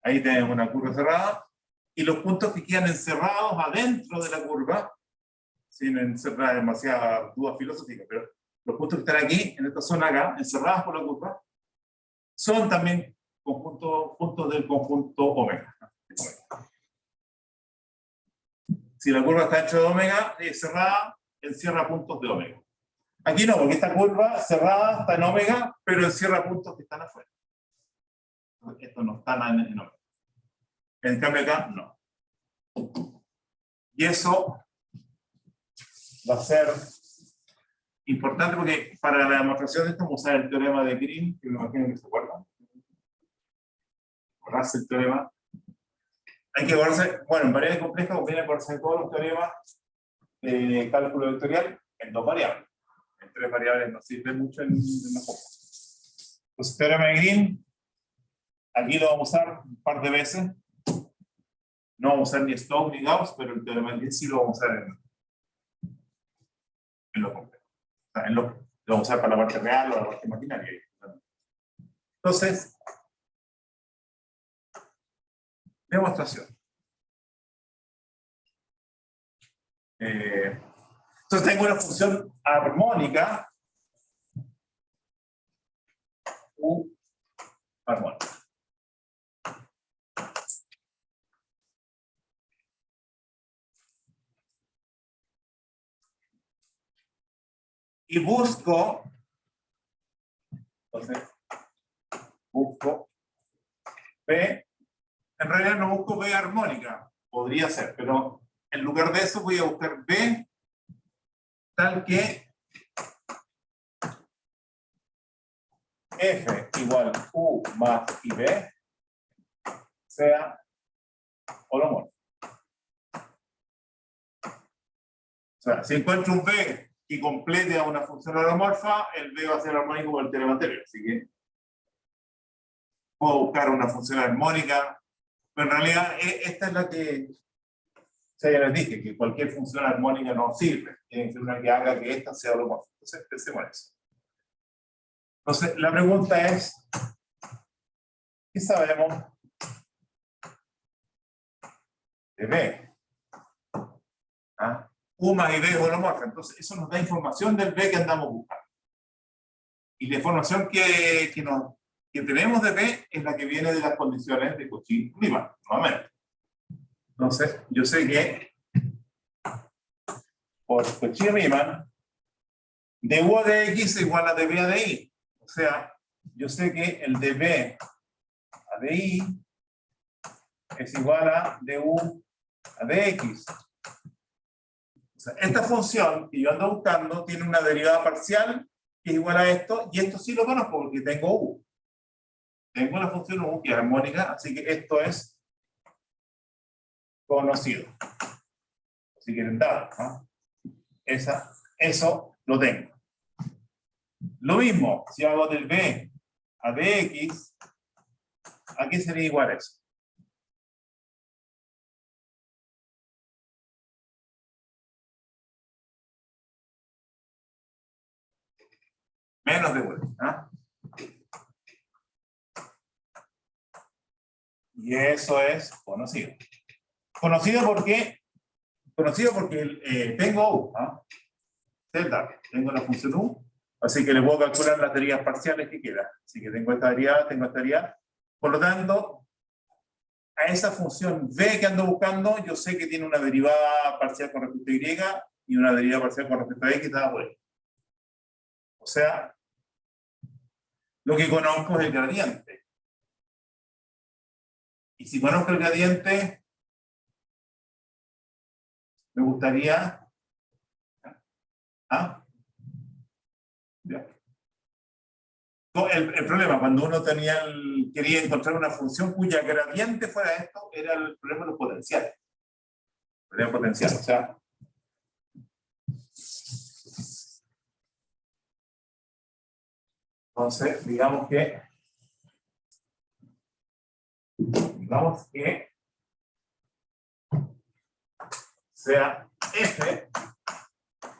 Ahí tenemos una curva cerrada, y los puntos que quedan encerrados adentro de la curva, sin encerrar demasiadas dudas filosóficas, pero los puntos que están aquí, en esta zona acá, encerradas por la curva, son también puntos del conjunto omega. Si la curva está dentro de omega, es cerrada, encierra puntos de omega. Aquí no, porque esta curva cerrada está en omega, pero encierra puntos que están afuera. Estos no están en omega. En cambio acá, no. Y eso va a ser importante porque para la demostración de esto vamos a usar el teorema de Green, que me imagino que se acuerdan. Acordarse el teorema. Hay que acordarse, bueno, en variables complejas conviene acordarse de todos los teoremas de cálculo vectorial en dos variables. En tres variables no sirve mucho en una poca. Entonces, teorema de Green, aquí lo vamos a usar un par de veces. No vamos a usar ni Stokes ni Gauss, pero el teorema de Green sí lo vamos a usar en lo complejo. O sea, lo vamos a usar para la parte real o la parte imaginaria. Entonces, demostración. Entonces tengo una función armónica U armónica. Y busco, entonces, busco B, en realidad no busco B armónica, podría ser, pero en lugar de eso voy a buscar B tal que F igual U más IB sea holomorfo. O sea, si encuentro un B que complete a una función holomorfa, el B va a ser armónico por el teorema anterior. Así que puedo buscar una función armónica, pero en realidad esta es la que, o sea, ya les dije, que cualquier función armónica no sirve. Tiene que ser una que haga que esta sea holomorfa. Entonces, pensemos en eso. Entonces, la pregunta es, ¿qué sabemos de B? ¿Ah? U más y B es holomorfa. Entonces, eso nos da información del B que andamos buscando. Y la información que tenemos de B es la que viene de las condiciones de Cauchy-Riemann, nuevamente. Entonces, yo sé que por Cauchy-Riemann, de U a de X es igual a de B a de I. O sea, yo sé que el de B a de I es igual a de U a de X. O sea, esta función que yo ando buscando tiene una derivada parcial que es igual a esto, y esto sí lo conozco porque tengo U. Tengo la función U que es armónica, así que esto es conocido. Si quieren dar, ¿no? Eso lo tengo. Lo mismo, si hago del B a dx, ¿a qué sería igual eso? Menos de vuelta. ¿Ah? Y eso es conocido. Conocido porque tengo U. ¿Ah? Tengo la función U, así que le puedo calcular las derivas parciales que quieran. Así que tengo esta derivada, tengo esta derivada. Por lo tanto, a esa función V que ando buscando, yo sé que tiene una derivada parcial con respecto a Y y una derivada parcial con respecto a X está por ahí. O sea, lo que conozco es el gradiente. Y si conozco el gradiente, me gustaría... ¿Ah? Ya. No, el problema, cuando uno quería encontrar una función cuya gradiente fuera esto, era el problema de los potenciales. El problema potencial, o sea... Entonces, digamos que sea F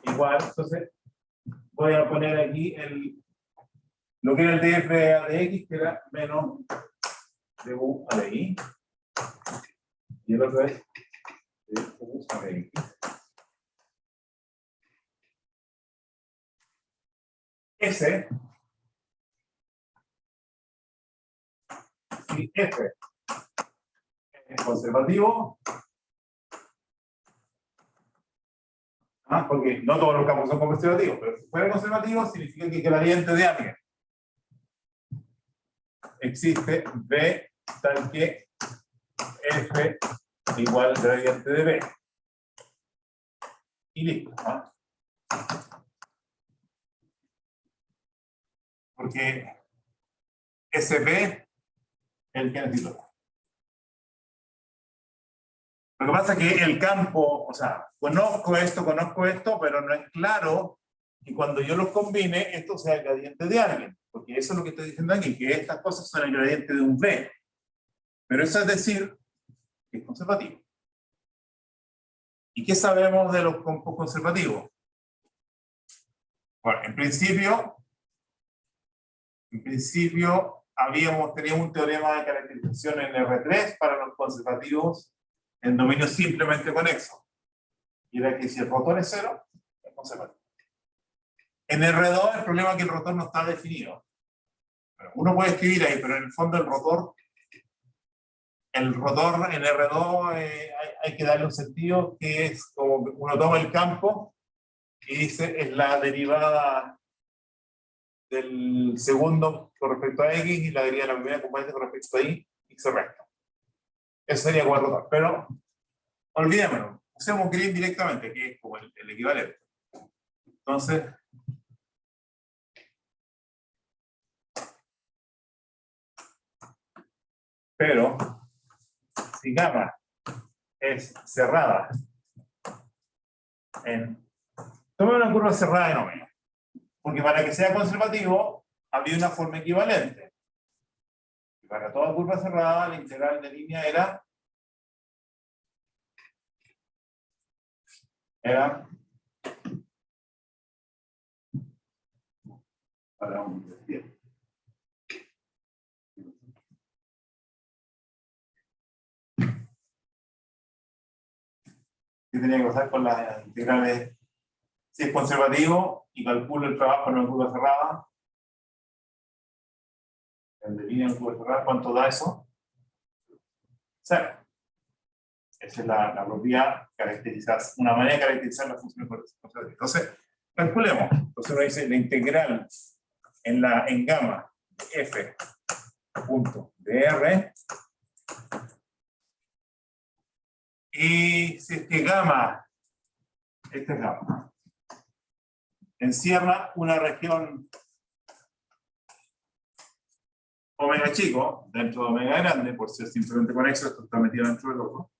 igual, entonces voy a poner aquí lo que era el df a de x, que era menos de u a de i, y el otro es de u a de x. S, si F es conservativo, porque no todos los campos son conservativos, pero si fuera conservativo significa que el gradiente de alguien existe B tal que F igual al gradiente de B. Y listo. ¿No? Porque SP es el que necesito. Lo que pasa es que el campo, o sea, conozco esto, pero no es claro que cuando yo los combine, esto sea el gradiente de alguien. Porque eso es lo que estoy diciendo aquí, que estas cosas son el gradiente de un B. Pero eso es decir que es conservativo. ¿Y qué sabemos de los campos conservativos? Bueno, en principio teníamos un teorema de caracterización en R3 para los conservativos en dominio simplemente conexo. Y era que si el rotor es cero, es conservativo. En R2 el problema es que el rotor no está definido. Bueno, uno puede escribir ahí, pero en el fondo el rotor en R2 hay que darle un sentido que es como uno toma el campo y dice es la derivada del segundo con respecto a X y la derivada de la primera componente con respecto a Y, X recto. Eso sería como el rotor. Pero olvidémonos, usemos Green directamente, que es como el equivalente. Entonces, pero si gamma es cerrada toma una curva cerrada en omega, porque para que sea conservativo había una forma equivalente. Y para toda curva cerrada la integral de línea era para un bien. ¿Qué tenía que pasar con las integrales? Si es conservativo y calculo el trabajo en una curva cerrada, el de línea en curva cerrada, ¿cuánto da eso? 0. Esa es la propiedad caracterizada, una manera de caracterizar la función conservativa. Entonces, calculemos. Entonces uno dice la integral en gamma de f punto de r, y si es que gamma, esta es gamma, encierra una región omega chico dentro de omega grande, por ser simplemente conexo, esto está metido dentro del otro.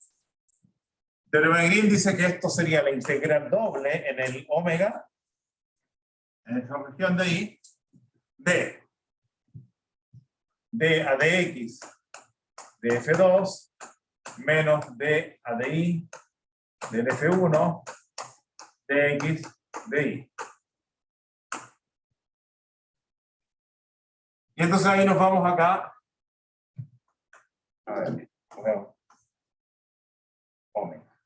Teorema de Green dice que esto sería la integral doble en el omega, en esta región de ahí, de a dx de f2 menos de a de i del f1 de x de y. Y entonces ahí nos vamos acá. A ver, ponemos omega.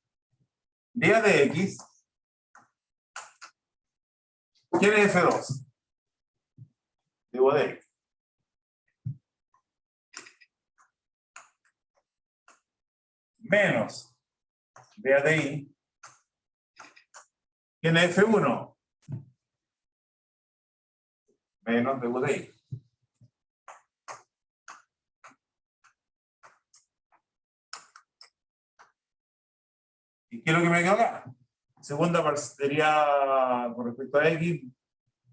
De a de x. ¿Quién es f2? Digo de x. Menos de a de i. ¿Quién es f1? Menos de u de i. ¿Y qué es lo que me quedó acá? Segunda sería con respecto a x,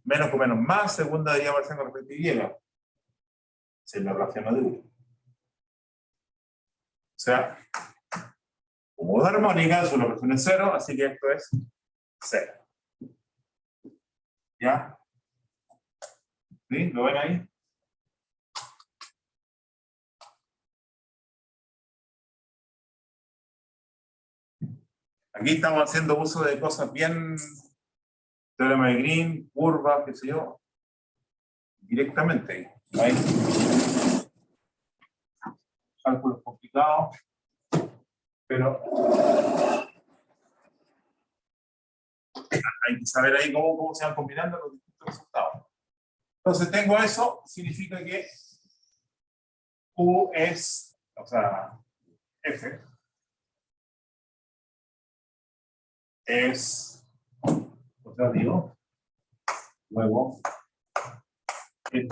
menos con menos más, segunda debería aparecer con respecto a y. Si la relación de u. O sea, como dos armónicas, una relación es 0, así que esto es 0. ¿Ya? ¿Sí? ¿Lo ven ahí? Aquí estamos haciendo uso de cosas bien, teorema de Green, curvas, qué sé yo, directamente. ¿Ahí? Cálculos complicados, pero hay que saber ahí cómo se van combinando los distintos resultados. Entonces tengo eso, significa que U es, o sea, F es positivo, luego F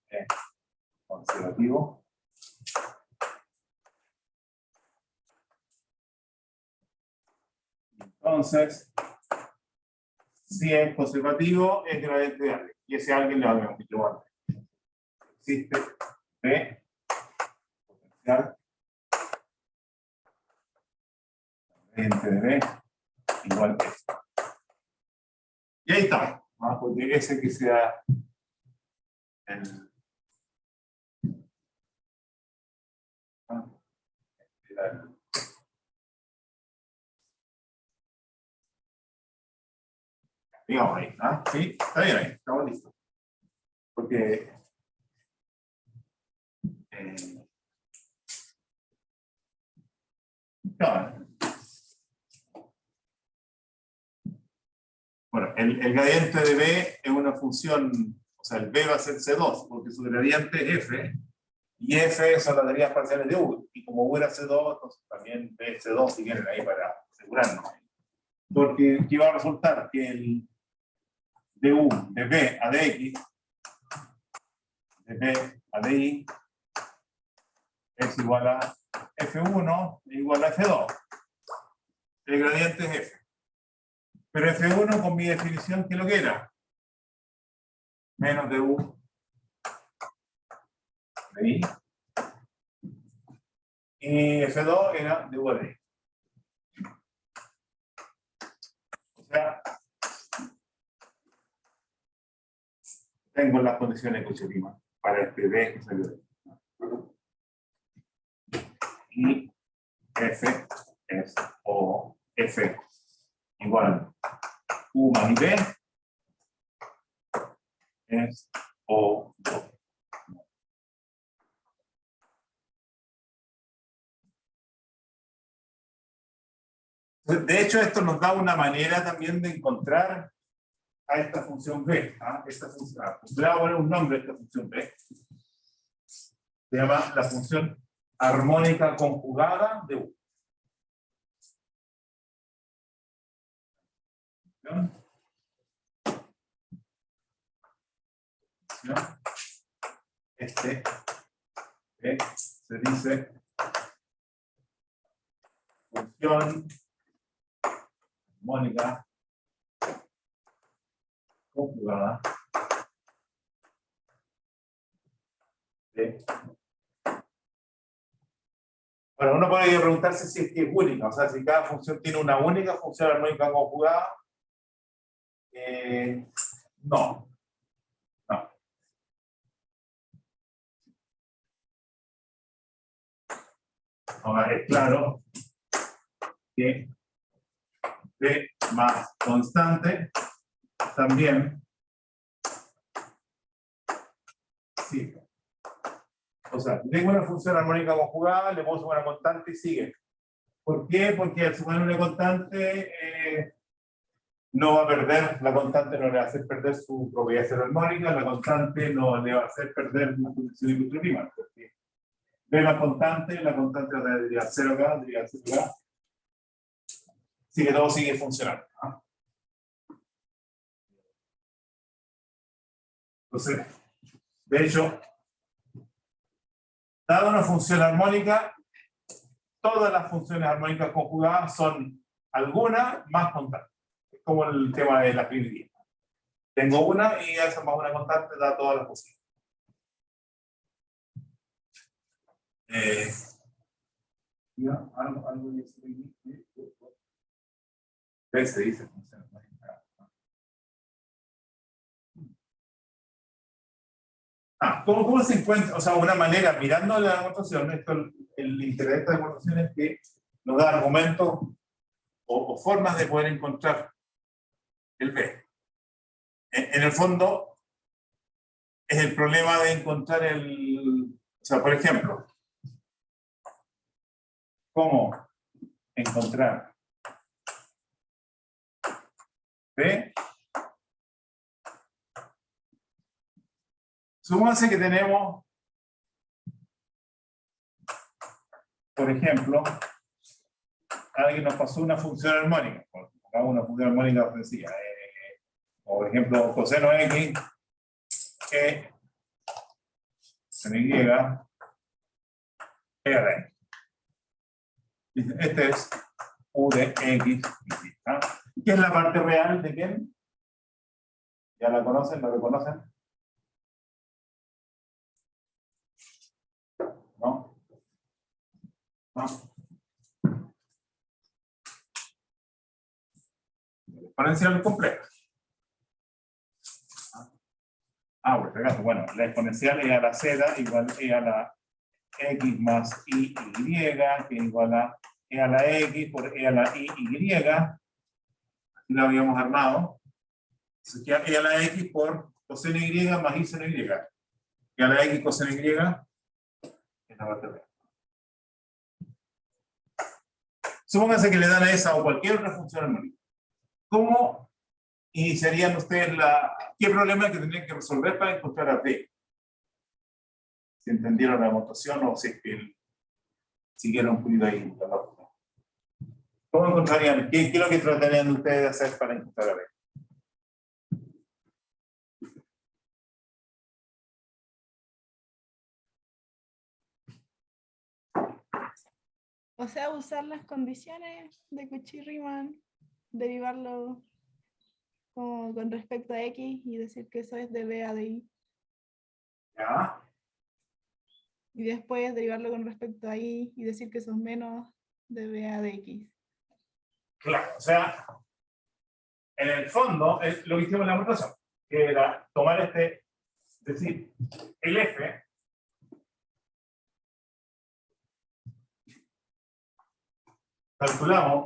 es conservativo, entonces si es conservativo es gradiente de alguien, y ese alguien le va a dar un microondas. Existe B potencial gradiente de B igual a esto. Y ahí está, ¿no? Porque ese que sea el digamos ahí, ¿no? Sí, está bien ahí, estamos listos. Porque claro, bueno, el gradiente de B es una función, o sea, el B va a ser C2, porque su gradiente es F, y F son las derivadas parciales de U, y como U era C2, entonces también B es C2 si quieren ahí para asegurarnos. Porque aquí va a resultar que el de U, de B a de X, de B a de I, es igual a F1 e igual a F2. El gradiente es F. Pero F1 con mi definición, ¿qué es lo que era? Menos de U de I. Y F2 era de U de I. O sea, tengo las condiciones cochetivas para este B que salió de ahí. Y F es o F igual U más B es O. De hecho, esto nos da una manera también de encontrar a esta función b. Esta función, le voy a poner un nombre a esta función b. Se llama la función armónica conjugada de U. Este se dice función armónica conjugada de. Bueno, uno podría preguntarse si es que es única, o sea, si cada función tiene una única función armónica conjugada. No. Ahora es claro que B más constante también sigue. O sea, tengo una función armónica conjugada, le puedo sumar una constante y sigue. ¿Por qué? Porque al sumar una constante no va a perder, la constante no le va a hacer perder su propiedad cero armónica, la constante no le va a hacer perder la función de prima. Porque ve la constante debería 0 acá, debería 0 acá. Así que todo sigue funcionando. Entonces, de hecho, dada una función armónica, todas las funciones armónicas conjugadas son alguna más constante. Es como el tema de la primitiva. Tengo una y esa más una constante da todas las posibles. Algo se dice función armónica. ¿Cómo se encuentra? O sea, una manera, mirando la demostración, el interés de esta demostración es que nos da argumentos o formas de poder encontrar el B. En el fondo, es el problema de encontrar o sea, por ejemplo, ¿cómo encontrar B? Supóngase que tenemos, por ejemplo, alguien nos pasó una función armónica. Pongamos una función armónica sencilla. Por ejemplo, coseno X, que sin Y, E a la X. Este es U de X. ¿Qué es la parte real de quién? ¿Ya la conocen? ¿La reconocen? ¿No? ¿No? Exponencial compleja. Por acaso, bueno, la exponencial es a la z igual a la x más y, que igual a e a la x por e a la y. Así lo habíamos armado. Entonces queda e a la x por coseno y más y seno y. E a la x coseno y es la parte real. Supónganse que le dan a esa o cualquier otra función armónica. ¿Cómo iniciarían ustedes qué problema que tendrían que resolver para encontrar a B? Si entendieron la demostración o si es que siguieron un poquito ahí. ¿Cómo encontrarían? ¿Qué es lo que tratarían ustedes de hacer para encontrar a B? O sea, usar las condiciones de Cauchy-Riemann, derivarlo como con respecto a X y decir que eso es de B a de Y. ¿Ya? Y después derivarlo con respecto a Y y decir que eso es menos de B a de X. Claro, o sea, en el fondo es lo que hicimos en la demostración, que era tomar es decir, el F calculamos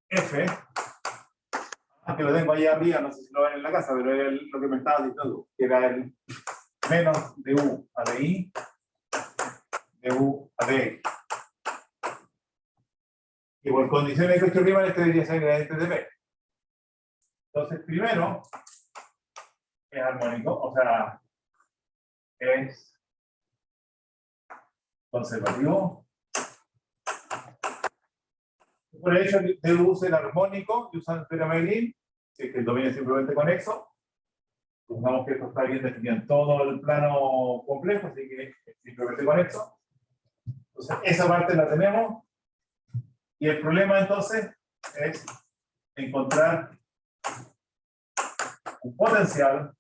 F, que lo tengo ahí arriba, no sé si lo ven en la casa, pero era lo que me estaba diciendo, que era el menos de U a de I, de U a de X. Y por condiciones de Cauchy-Riemann este debería ser gradiente de B. Entonces, primero, es armónico, o sea, es conservativo. Por ello, deduce el armónico y usan el teorema de Green, que el dominio es simplemente conexo. Supongamos que esto está bien definido en todo el plano complejo, así que es simplemente conexo. Entonces, esa parte la tenemos. Y el problema entonces es encontrar un potencial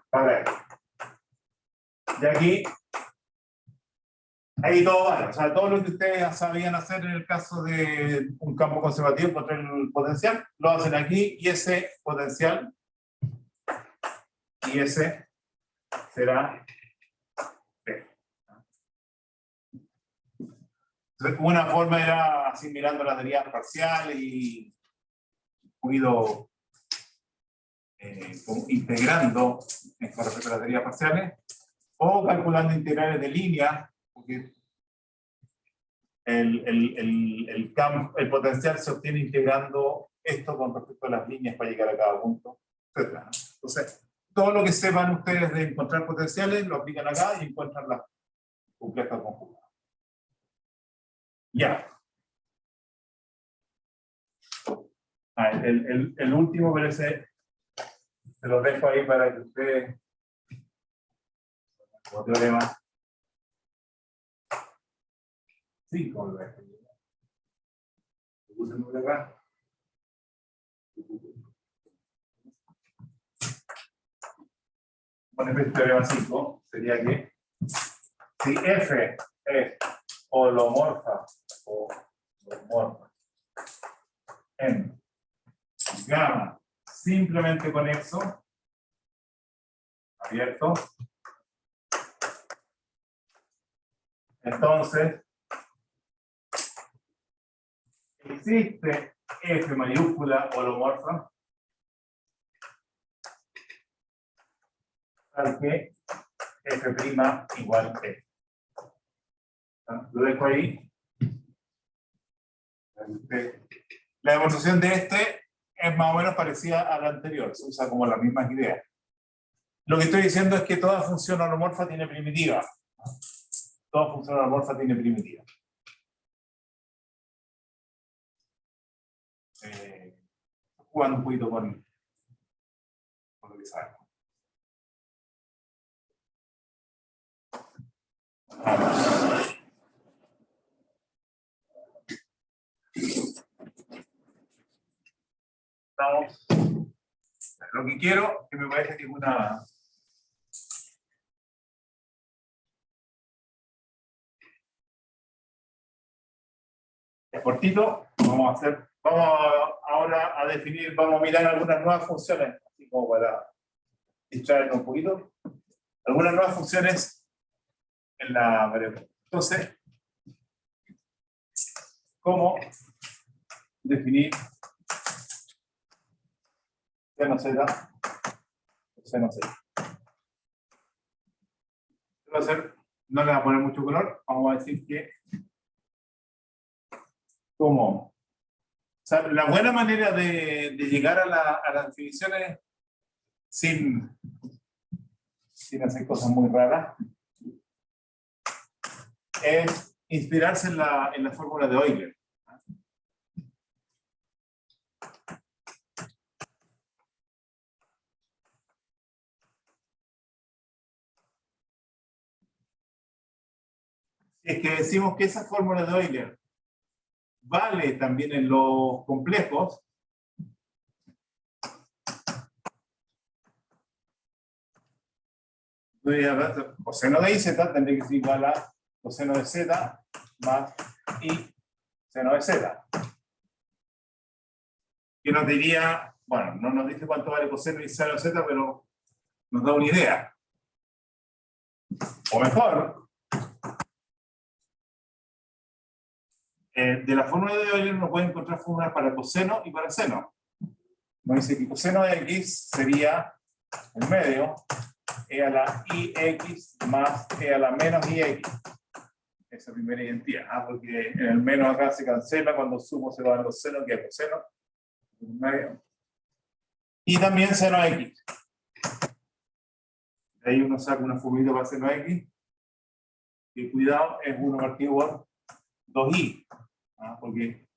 para él. Y aquí, ahí todo vale. O sea, todo lo que ustedes sabían hacer en el caso de un campo conservativo, encontrar el potencial, lo hacen aquí, y ese potencial, y ese será B. Entonces, una forma era asimilando las derivas parciales y ido integrando con respecto a las derivas parciales, o calculando integrales de línea, porque el potencial se obtiene integrando esto con respecto a las líneas para llegar a cada punto, etc. Entonces, todo lo que sepan ustedes de encontrar potenciales, lo aplican acá y encuentran las complejas conjugadas. Ya. El último parece, se los dejo ahí para que ustedes, como teorema 5, lo dejo. Bueno, el teorema 5 sería que si F es holomorfa en gamma simplemente conexo, abierto, entonces existe F mayúscula holomorfa al que F' igual F. Lo dejo ahí. La demostración de este es más o menos parecida a la anterior, se usa como las mismas ideas. Lo que estoy diciendo es que toda función holomorfa tiene primitiva. Toda función holomorfa tiene primitiva. Jugando un poquito con lo que sabemos. Estamos. Lo que quiero, que me parece que es una. Es cortito, vamos ahora a definir, vamos a mirar algunas nuevas funciones, así como para distraernos un poquito. Algunas nuevas funciones en la variable. Entonces, ¿cómo definir seno z, seno z? No le voy a poner mucho color, vamos a decir que como, o sea, la buena manera de llegar a las definiciones sin hacer cosas muy raras es inspirarse en la fórmula de Euler. Es que decimos que esa fórmula de Euler vale también en los complejos, coseno de iz tendría que ser igual a coseno de z más i seno de z. Que nos diría, bueno, no nos dice cuánto vale coseno y seno de z, pero nos da una idea. O mejor, de la fórmula de Euler uno puede encontrar fórmulas para coseno y para seno. Nos dice que coseno de x sería el medio e a la ix más e a la menos ix. esa primera identidad, porque en el menos acá se cancela, cuando sumo se van los senos, que es coseno, medio. Y también seno x. De ahí uno saca una formulita para seno x, y cuidado, es 1 partido por 2i, porque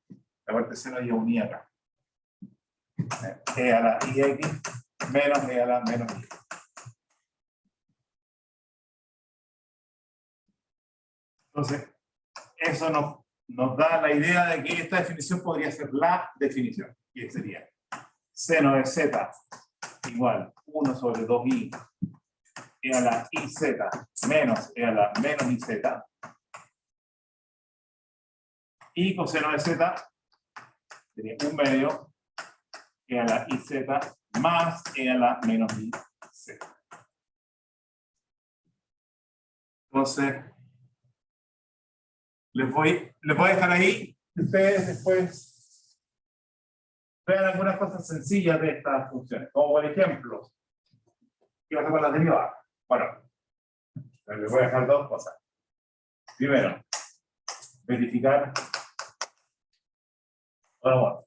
la parte seno ya unida acá. E a la ix menos e a la menos i. Entonces, eso nos da la idea de que esta definición podría ser la definición, que sería seno de z igual 1 sobre 2i e a la iz menos e a la menos iz, y coseno de z sería 1 medio e a la iz más e a la menos iz. Entonces, les voy a dejar ahí, ustedes después vean algunas cosas sencillas de estas funciones, como por ejemplo, ¿qué pasa con las derivadas? Bueno, les voy a dejar dos cosas. Primero, verificar. Bueno,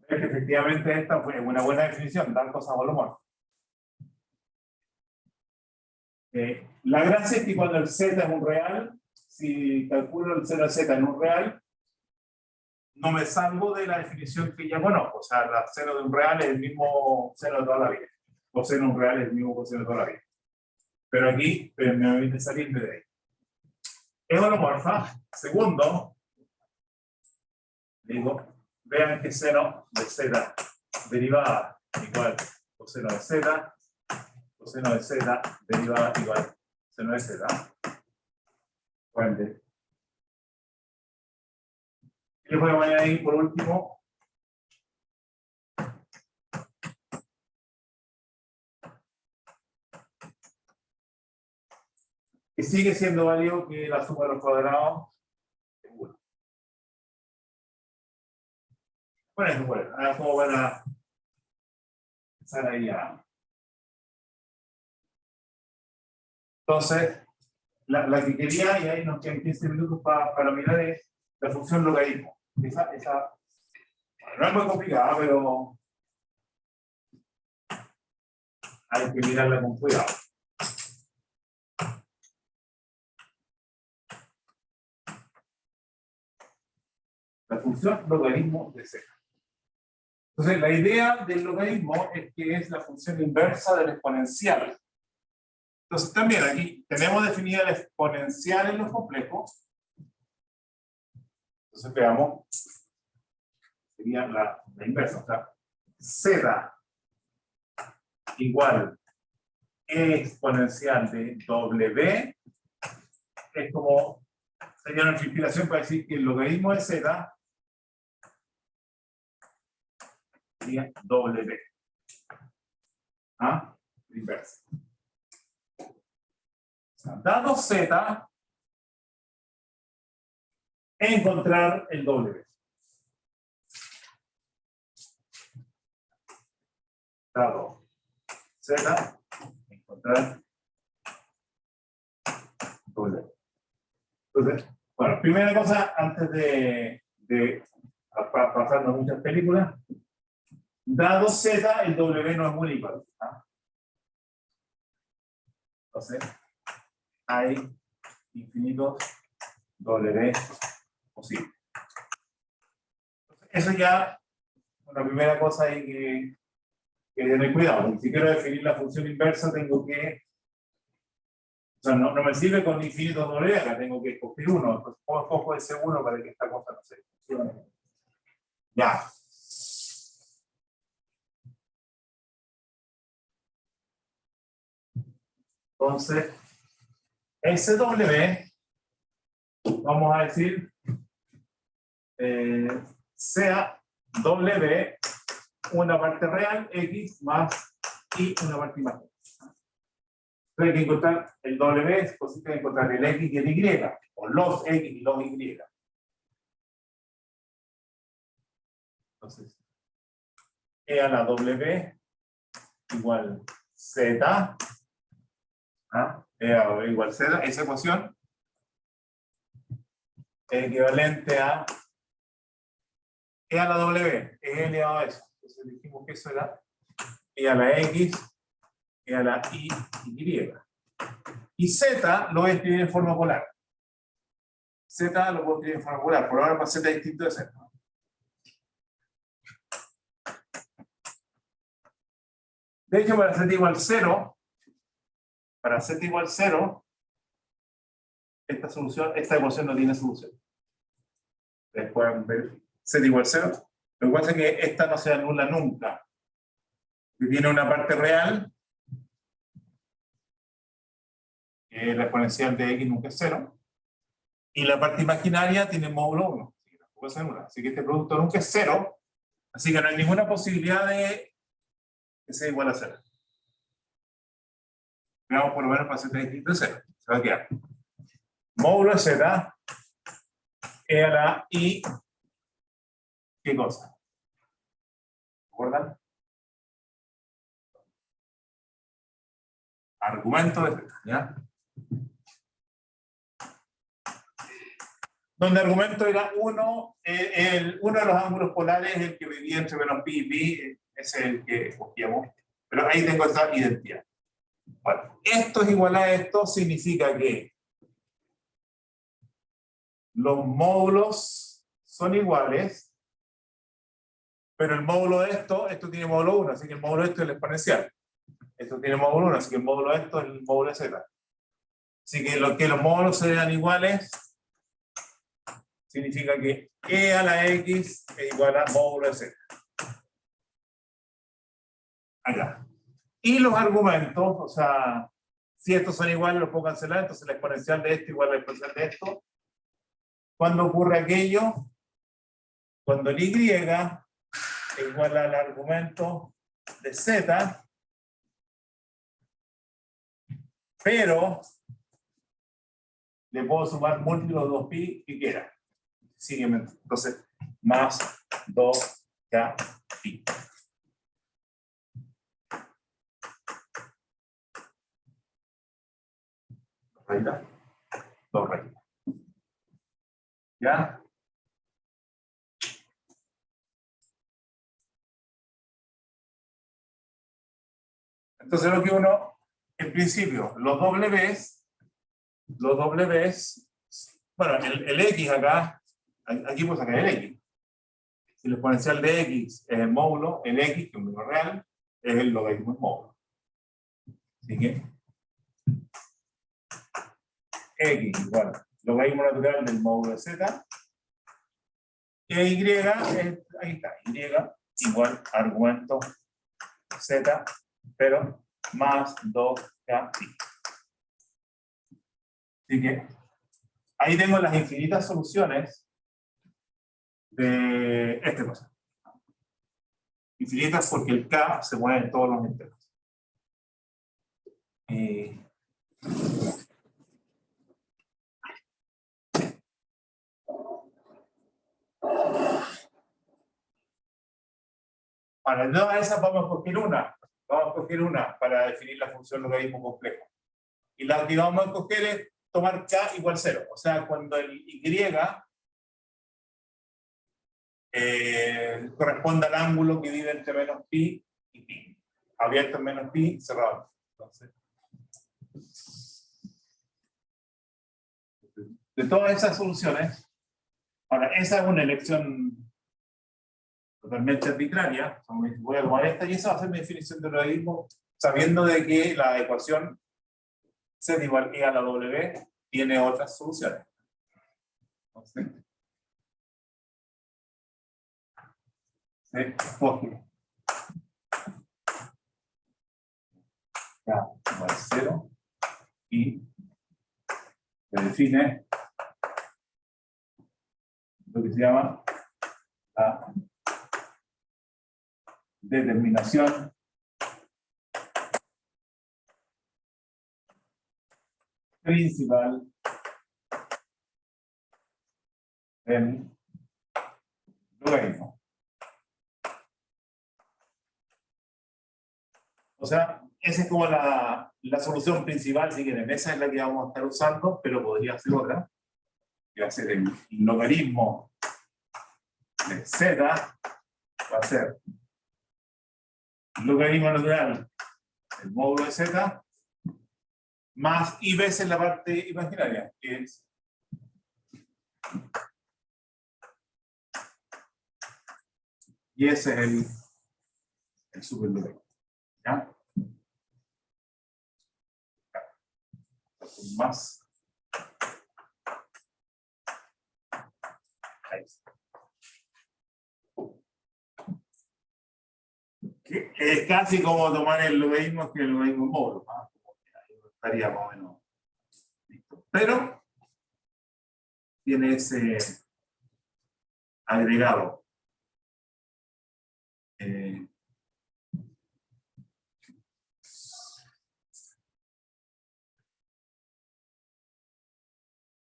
ver que efectivamente esta fue una buena definición, dar cosas a Volomorfo. La gracia es que cuando el z es un real, si calculo el seno de z en un real, no me salgo de la definición que ya conozco. O sea, el seno de un real es el mismo seno de toda la vida. Coseno de un real es el mismo coseno de toda la vida. Pero aquí me permite salirme de ahí. Es holomorfa. Segundo, digo, vean que seno de z derivada igual coseno de z, coseno de z derivada igual seno de z. Fuente. Y les voy a añadir por último que sigue siendo válido que la suma de los cuadrados es 1. Bueno, ahora cómo van a empezar ahí a... Entonces, la que quería, y ahí nos quedan 15 minutos para mirar, es la función logaritmo. Esa bueno, no es muy complicada, pero hay que mirarla con cuidado. La función logaritmo de z. Entonces, la idea del logaritmo es que es la función inversa del exponencial. Entonces, también aquí tenemos definida la exponencial en los complejos. Entonces, veamos. Sería la inversa. O sea, z igual exponencial de w es como sería nuestra inspiración para decir que el logaritmo de z sería w. ¿Ah? Inversa. O sea, dado z, encontrar el w. Dado z, encontrar w. Entonces, bueno, primera cosa, antes de pasarnos muchas películas, dado z, el w no es único. ¿Ah? Entonces, hay infinitos w posibles. Eso ya, una primera cosa hay que tener cuidado, porque si quiero definir la función inversa, tengo que. O sea, no me sirve con infinitos w, acá tengo que escoger uno. Entonces, cojo ese uno para que esta cosa no se funcione. Ya. Entonces, SW, vamos a decir, sea W una parte real, X más Y una parte imaginaria. Entonces hay que encontrar el W, es posible encontrar el X y el Y, o los X y los Y. Entonces, E a la W igual Z, ¿ah? E a la W igual Z, esa ecuación es equivalente a E a la W, es elevado a eso. Entonces dijimos que eso era E a la X, E a la Y. Y Z lo voy a escribir en forma polar. Z lo puedo escribir en forma polar. Por ahora para Z es distinto de Z. De hecho, para Z igual 0, esta ecuación no tiene solución. Ustedes pueden ver Z igual 0. Lo que pasa es que esta no se anula nunca. Que tiene una parte real, que la exponencial de X nunca es 0, y la parte imaginaria tiene módulo 1, así que tampoco se anula. Así que este producto nunca es 0, así que no hay ninguna posibilidad de que sea igual a 0. Veamos por lo menos para Z distinto de 0. Se va a quedar módulo de Z, E a la I, ¿qué cosa? ¿Recuerdan? Argumento de Z, ¿ya? Donde argumento era uno de los ángulos polares, el que vivía entre menos pi y pi, ese es el que cogíamos. Pero ahí tengo esa identidad. Bueno, esto es igual a esto, significa que los módulos son iguales, pero el módulo de esto tiene módulo 1, así que el módulo de esto es el exponencial. Esto tiene módulo 1, así que el módulo de esto es el módulo de Z. Así que los módulos sean iguales significa que E a la X es igual a módulo de Z. Acá. Y los argumentos, o sea, si estos son iguales, los puedo cancelar, entonces la exponencial de esto igual a la exponencial de esto. ¿Cuándo ocurre aquello? Cuando el Y es igual al argumento de Z, pero le puedo sumar múltiplos de 2pi que quiera. Sígueme. Entonces, más 2k pi. Rayitas. 2 rayitas. ¿Ya? Entonces lo que uno, en principio, los Ws, bueno, el X acá, aquí puedo sacar el X. Si el exponencial de X es el módulo, el X, que es un número real, es el logaritmo del módulo. Así que X igual logaritmo natural del módulo de Z. Y Y es, ahí está, Y igual argumento Z, pero más 2k pi. Así que ahí tengo las infinitas soluciones de esta cosa. Infinitas porque el k se mueve en todos los enteros. Para todas esas vamos a escoger una para definir la función logaritmo complejo. Y la que vamos a escoger es tomar k igual 0. O sea, cuando el y corresponde al ángulo que vive entre menos pi y pi. Abierto en menos pi, cerrado. Entonces, de todas esas soluciones, ahora, esa es una elección totalmente arbitraria. Voy a tomar esta y esa va a ser mi definición de logaritmo, sabiendo de que la ecuación Z igual a la W tiene otras soluciones. Entonces, se escoge k igual 0 y se define lo que se llama la determinación principal del logaritmo. O sea, esa es como la la solución principal, si quieren, esa es la que vamos a estar usando, pero podría ser otra, que va a ser el logaritmo de z, va a ser logaritmo natural del módulo de z, más i veces la parte imaginaria, que es y ese es el superlogaritmo. ¿Ya? Más. Ahí está. Que es casi como tomar el logaritmo que el logaritmo módulo. ¿Ah? Estaría más o menos listo. Pero tiene ese agregado.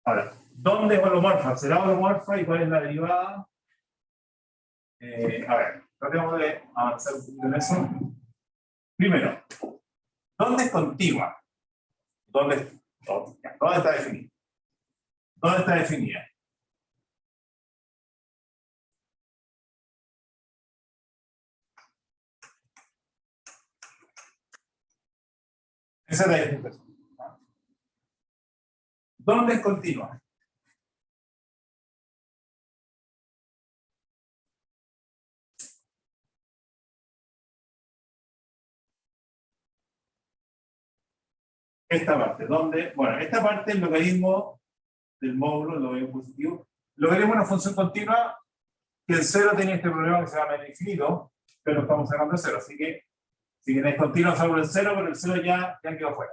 Ahora, ¿dónde es holomorfa? ¿Será holomorfa y cuál es la derivada? A ver, tratemos de avanzar un poquito en eso. Primero, ¿dónde es contigua? ¿Dónde está definida? ¿Dónde está definida? Esa es la definición. ¿Dónde es continua? Esta parte, ¿dónde? Bueno, esta parte es el logaritmo del módulo, el logaritmo positivo. Logaritmo es una función continua que el cero tiene este problema que se llama el infinito, pero lo estamos sacando de cero, así que si queréis continuo salvo el cero, pero el cero ya quedó fuera.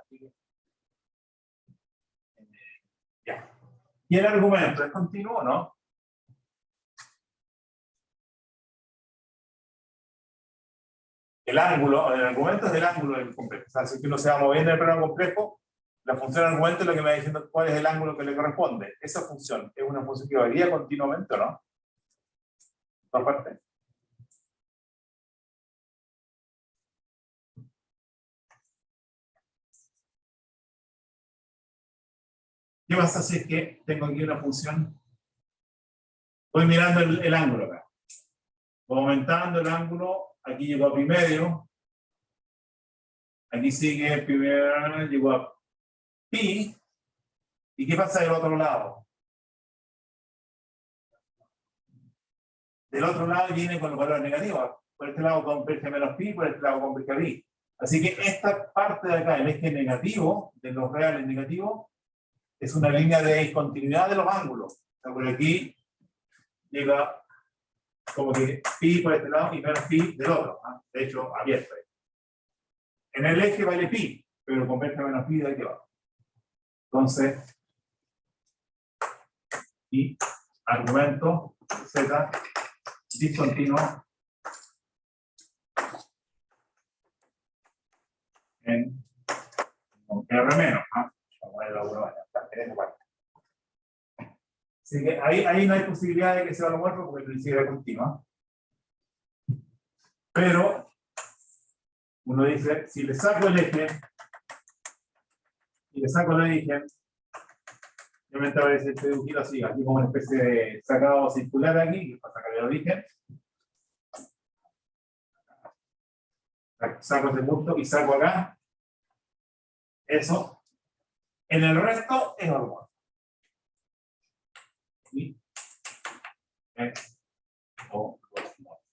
Ya. ¿Y el argumento es continuo o no? El argumento es el ángulo del complejo. O sea, si uno se va moviendo en el plano complejo, la función argumento es lo que me va diciendo cuál es el ángulo que le corresponde. Esa función es una función que varía continuamente, ¿o no? ¿Por parte? ¿Qué pasa si es que tengo aquí una función? Voy mirando el ángulo acá. Voy aumentando el ángulo, aquí llegó a pi medio. Aquí sigue pi medio, llegó a pi. ¿Y qué pasa del otro lado? Del otro lado viene con los valores negativos. Por este lado converge menos pi, por este lado converge pi. Así que esta parte de acá, el eje negativo, de los reales negativos, es una línea de discontinuidad de los ángulos. O sea, por aquí llega como que pi por este lado y menos pi del otro. ¿Ah? De hecho, abierto. En el eje vale pi, pero converge menos pi de aquí abajo. Entonces, y argumento z discontinuo en R menos. ¿Ah? Vamos a ver la 1 en esta parte. Así que ahí no hay posibilidad de que sea holomorfo porque el principio es continua. Pero uno dice, si le saco el eje y le saco el origen, obviamente aparece este dibujito así, aquí como una especie de sacado circular aquí, para sacar el origen. Saco este punto y saco acá. Eso. En el resto es holomorfo. Y es holomorfo.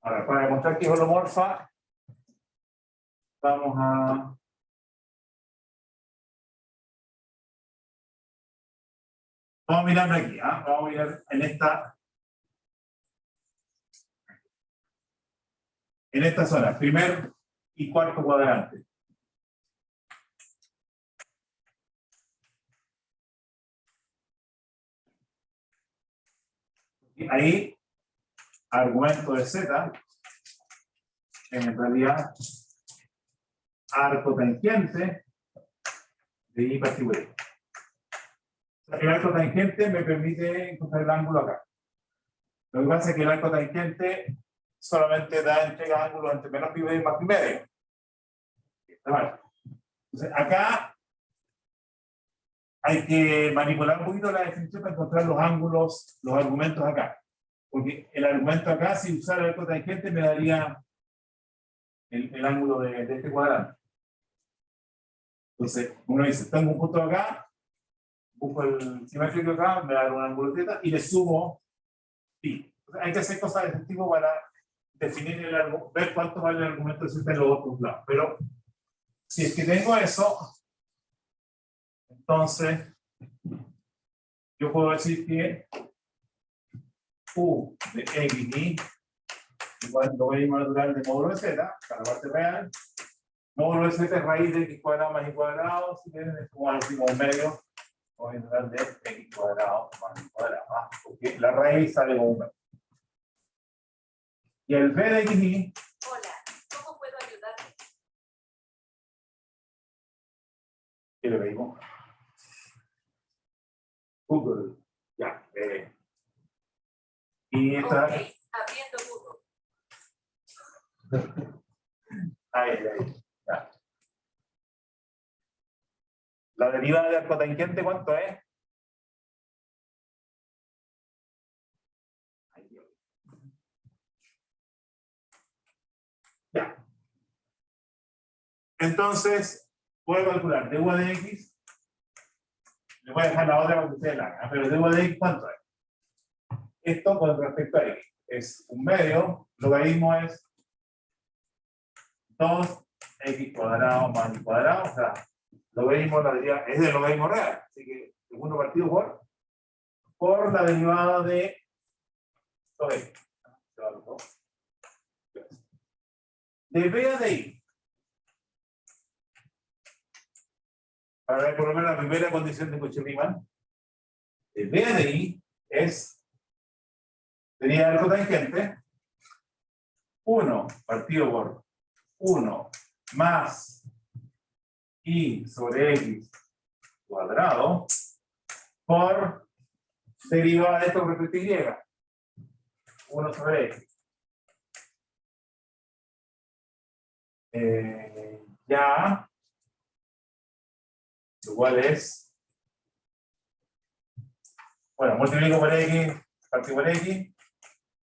Ahora, para demostrar que es holomorfa, vamos a mirar aquí, ¿ah? Vamos a mirar en esta zona, primer y cuarto cuadrante. Y ahí, argumento de z, en realidad, arco tangente de i particular. El arco tangente me permite encontrar el ángulo acá. Lo que pasa es que el arco tangente solamente entrega ángulos entre menos pi y más pi medio. Vale. Entonces, acá hay que manipular un poquito la definición para encontrar los ángulos, los argumentos acá. Porque el argumento acá, si usara el cotangente, me daría el ángulo de este cuadrante. Entonces, uno dice, tengo un punto acá, busco el simétrico acá, me da un ángulo θ y le sumo pi. Entonces, hay que hacer cosas de este tipo para definir el argumento, ver cuánto vale el argumento de en los otros lados. Pero, si es que tengo eso, entonces, yo puedo decir que U de X y igual lo logaritmo natural de módulo de Z, para la parte real, módulo de Z es raíz de X cuadrado más Y cuadrado, si quieren, es como algo así como un medio, o natural de X cuadrado más Y cuadrado, porque la raíz sale como un medio. Y el B de XY. Hola, ¿cómo puedo ayudarte? ¿Qué le pedimos? Google. Ya. Y esta. Ok, abriendo Google. Ahí. Ya. La derivada del cotangente, ¿cuánto es? Ya. Entonces, puedo calcular de U de X. Le voy a dejar la otra para que ustedes la hagan, pero de U de X, ¿cuánto es? Esto con respecto a X es un medio, logaritmo es 2x cuadrado más y cuadrado, o sea, logaritmo es del logaritmo real, así que segundo partido por la derivada de 2x. De B a de I. Para ver por lo menos la primera condición de Cauchy-Riemann, de B a de I sería el cotangente 1 partido por 1 más I sobre X cuadrado por derivada de esto respecto a Y. 1 sobre X. Ya igual es, bueno, multiplico por X, partido por X,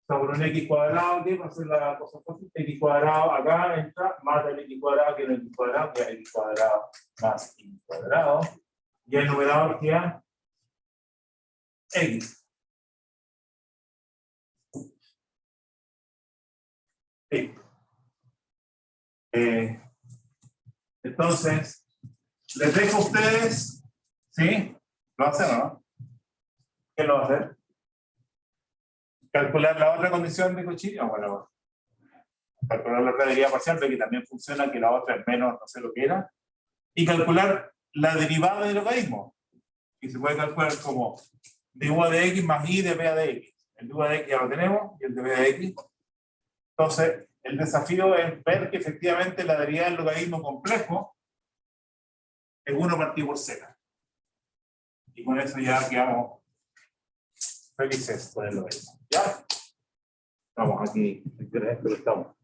sobre un X cuadrado, ¿qué? Para hacer la cosa fácil, X cuadrado acá entra, más el X cuadrado que el X cuadrado, que es X cuadrado más Y cuadrado, y el numerador queda X. Sí. Entonces, les dejo a ustedes, ¿sí? ¿Lo hacen o no? ¿Qué lo va a hacer? Calcular la otra condición de Cauchy, bueno, calcular la otra derivada parcial, que también funciona, que la otra es menos, no sé lo que era, y calcular la derivada del logaritmo, y se puede calcular como de U de X más I de B de X. El de U de X ya lo tenemos, y el de B de X. Entonces, el desafío es ver que efectivamente la derivada del logaritmo complejo es 1 partido por Z. Y con eso ya quedamos felices con el logaritmo. ¿Ya? Estamos aquí, pero estamos.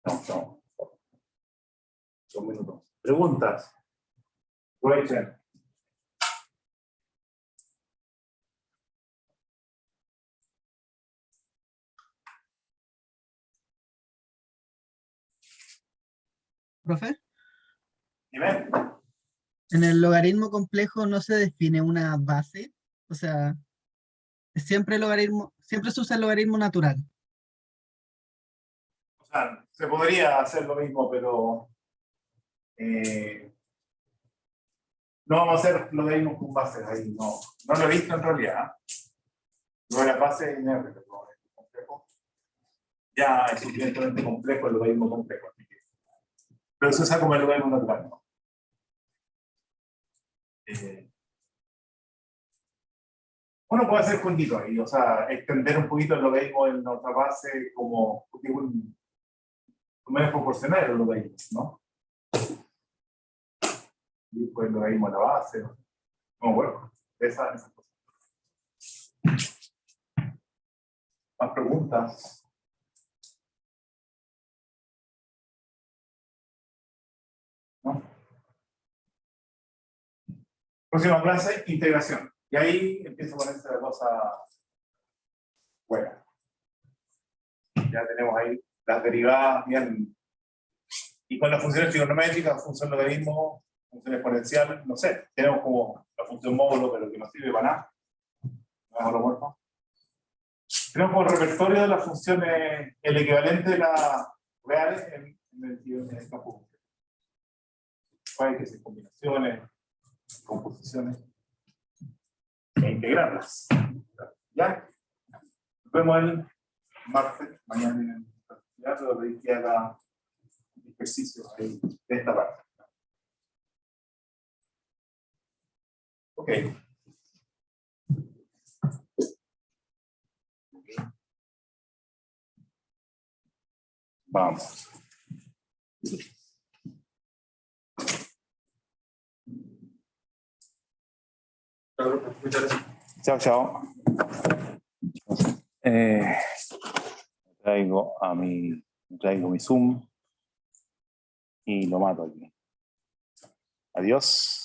Estamos. 2 minutos. ¿Preguntas? Question. Profe, Dime. en el logaritmo complejo no se define una base, o sea, siempre se usa el logaritmo natural. O sea, se podría hacer lo mismo, pero no vamos a hacer logaritmos con bases ahí, no lo he visto en realidad. No es la base de INR, pero es complejo. Ya es suficientemente complejo el logaritmo complejo. Pero se usa como el logaritmo natural, ¿no? Uno puede hacer jueguito ahí, o sea, extender un poquito el logaritmo en otra base como un medio proporcional el logaritmo, ¿no? Y pues el logaritmo a la base, ¿no? Bueno, esas cosas. ¿Más preguntas? Próxima clase, integración. Y ahí empieza a ponerse la cosa buena. Ya tenemos ahí las derivadas bien. Y con las funciones trigonométricas, función logaritmo, función exponencial, no sé, tenemos como la función módulo, pero que no sirve para nada. No es holomorfo. Tenemos como repertorio de las funciones, el equivalente de las reales en el campo. Hay que hacer combinaciones, composiciones, e integrarlas. ¿Ya? Nos vemos el martes, mañana en el teatro, donde que haga ejercicios de esta parte. Ok. Vamos. Muchas gracias. Chao, chao. Traigo mi Zoom y lo mato aquí. Adiós.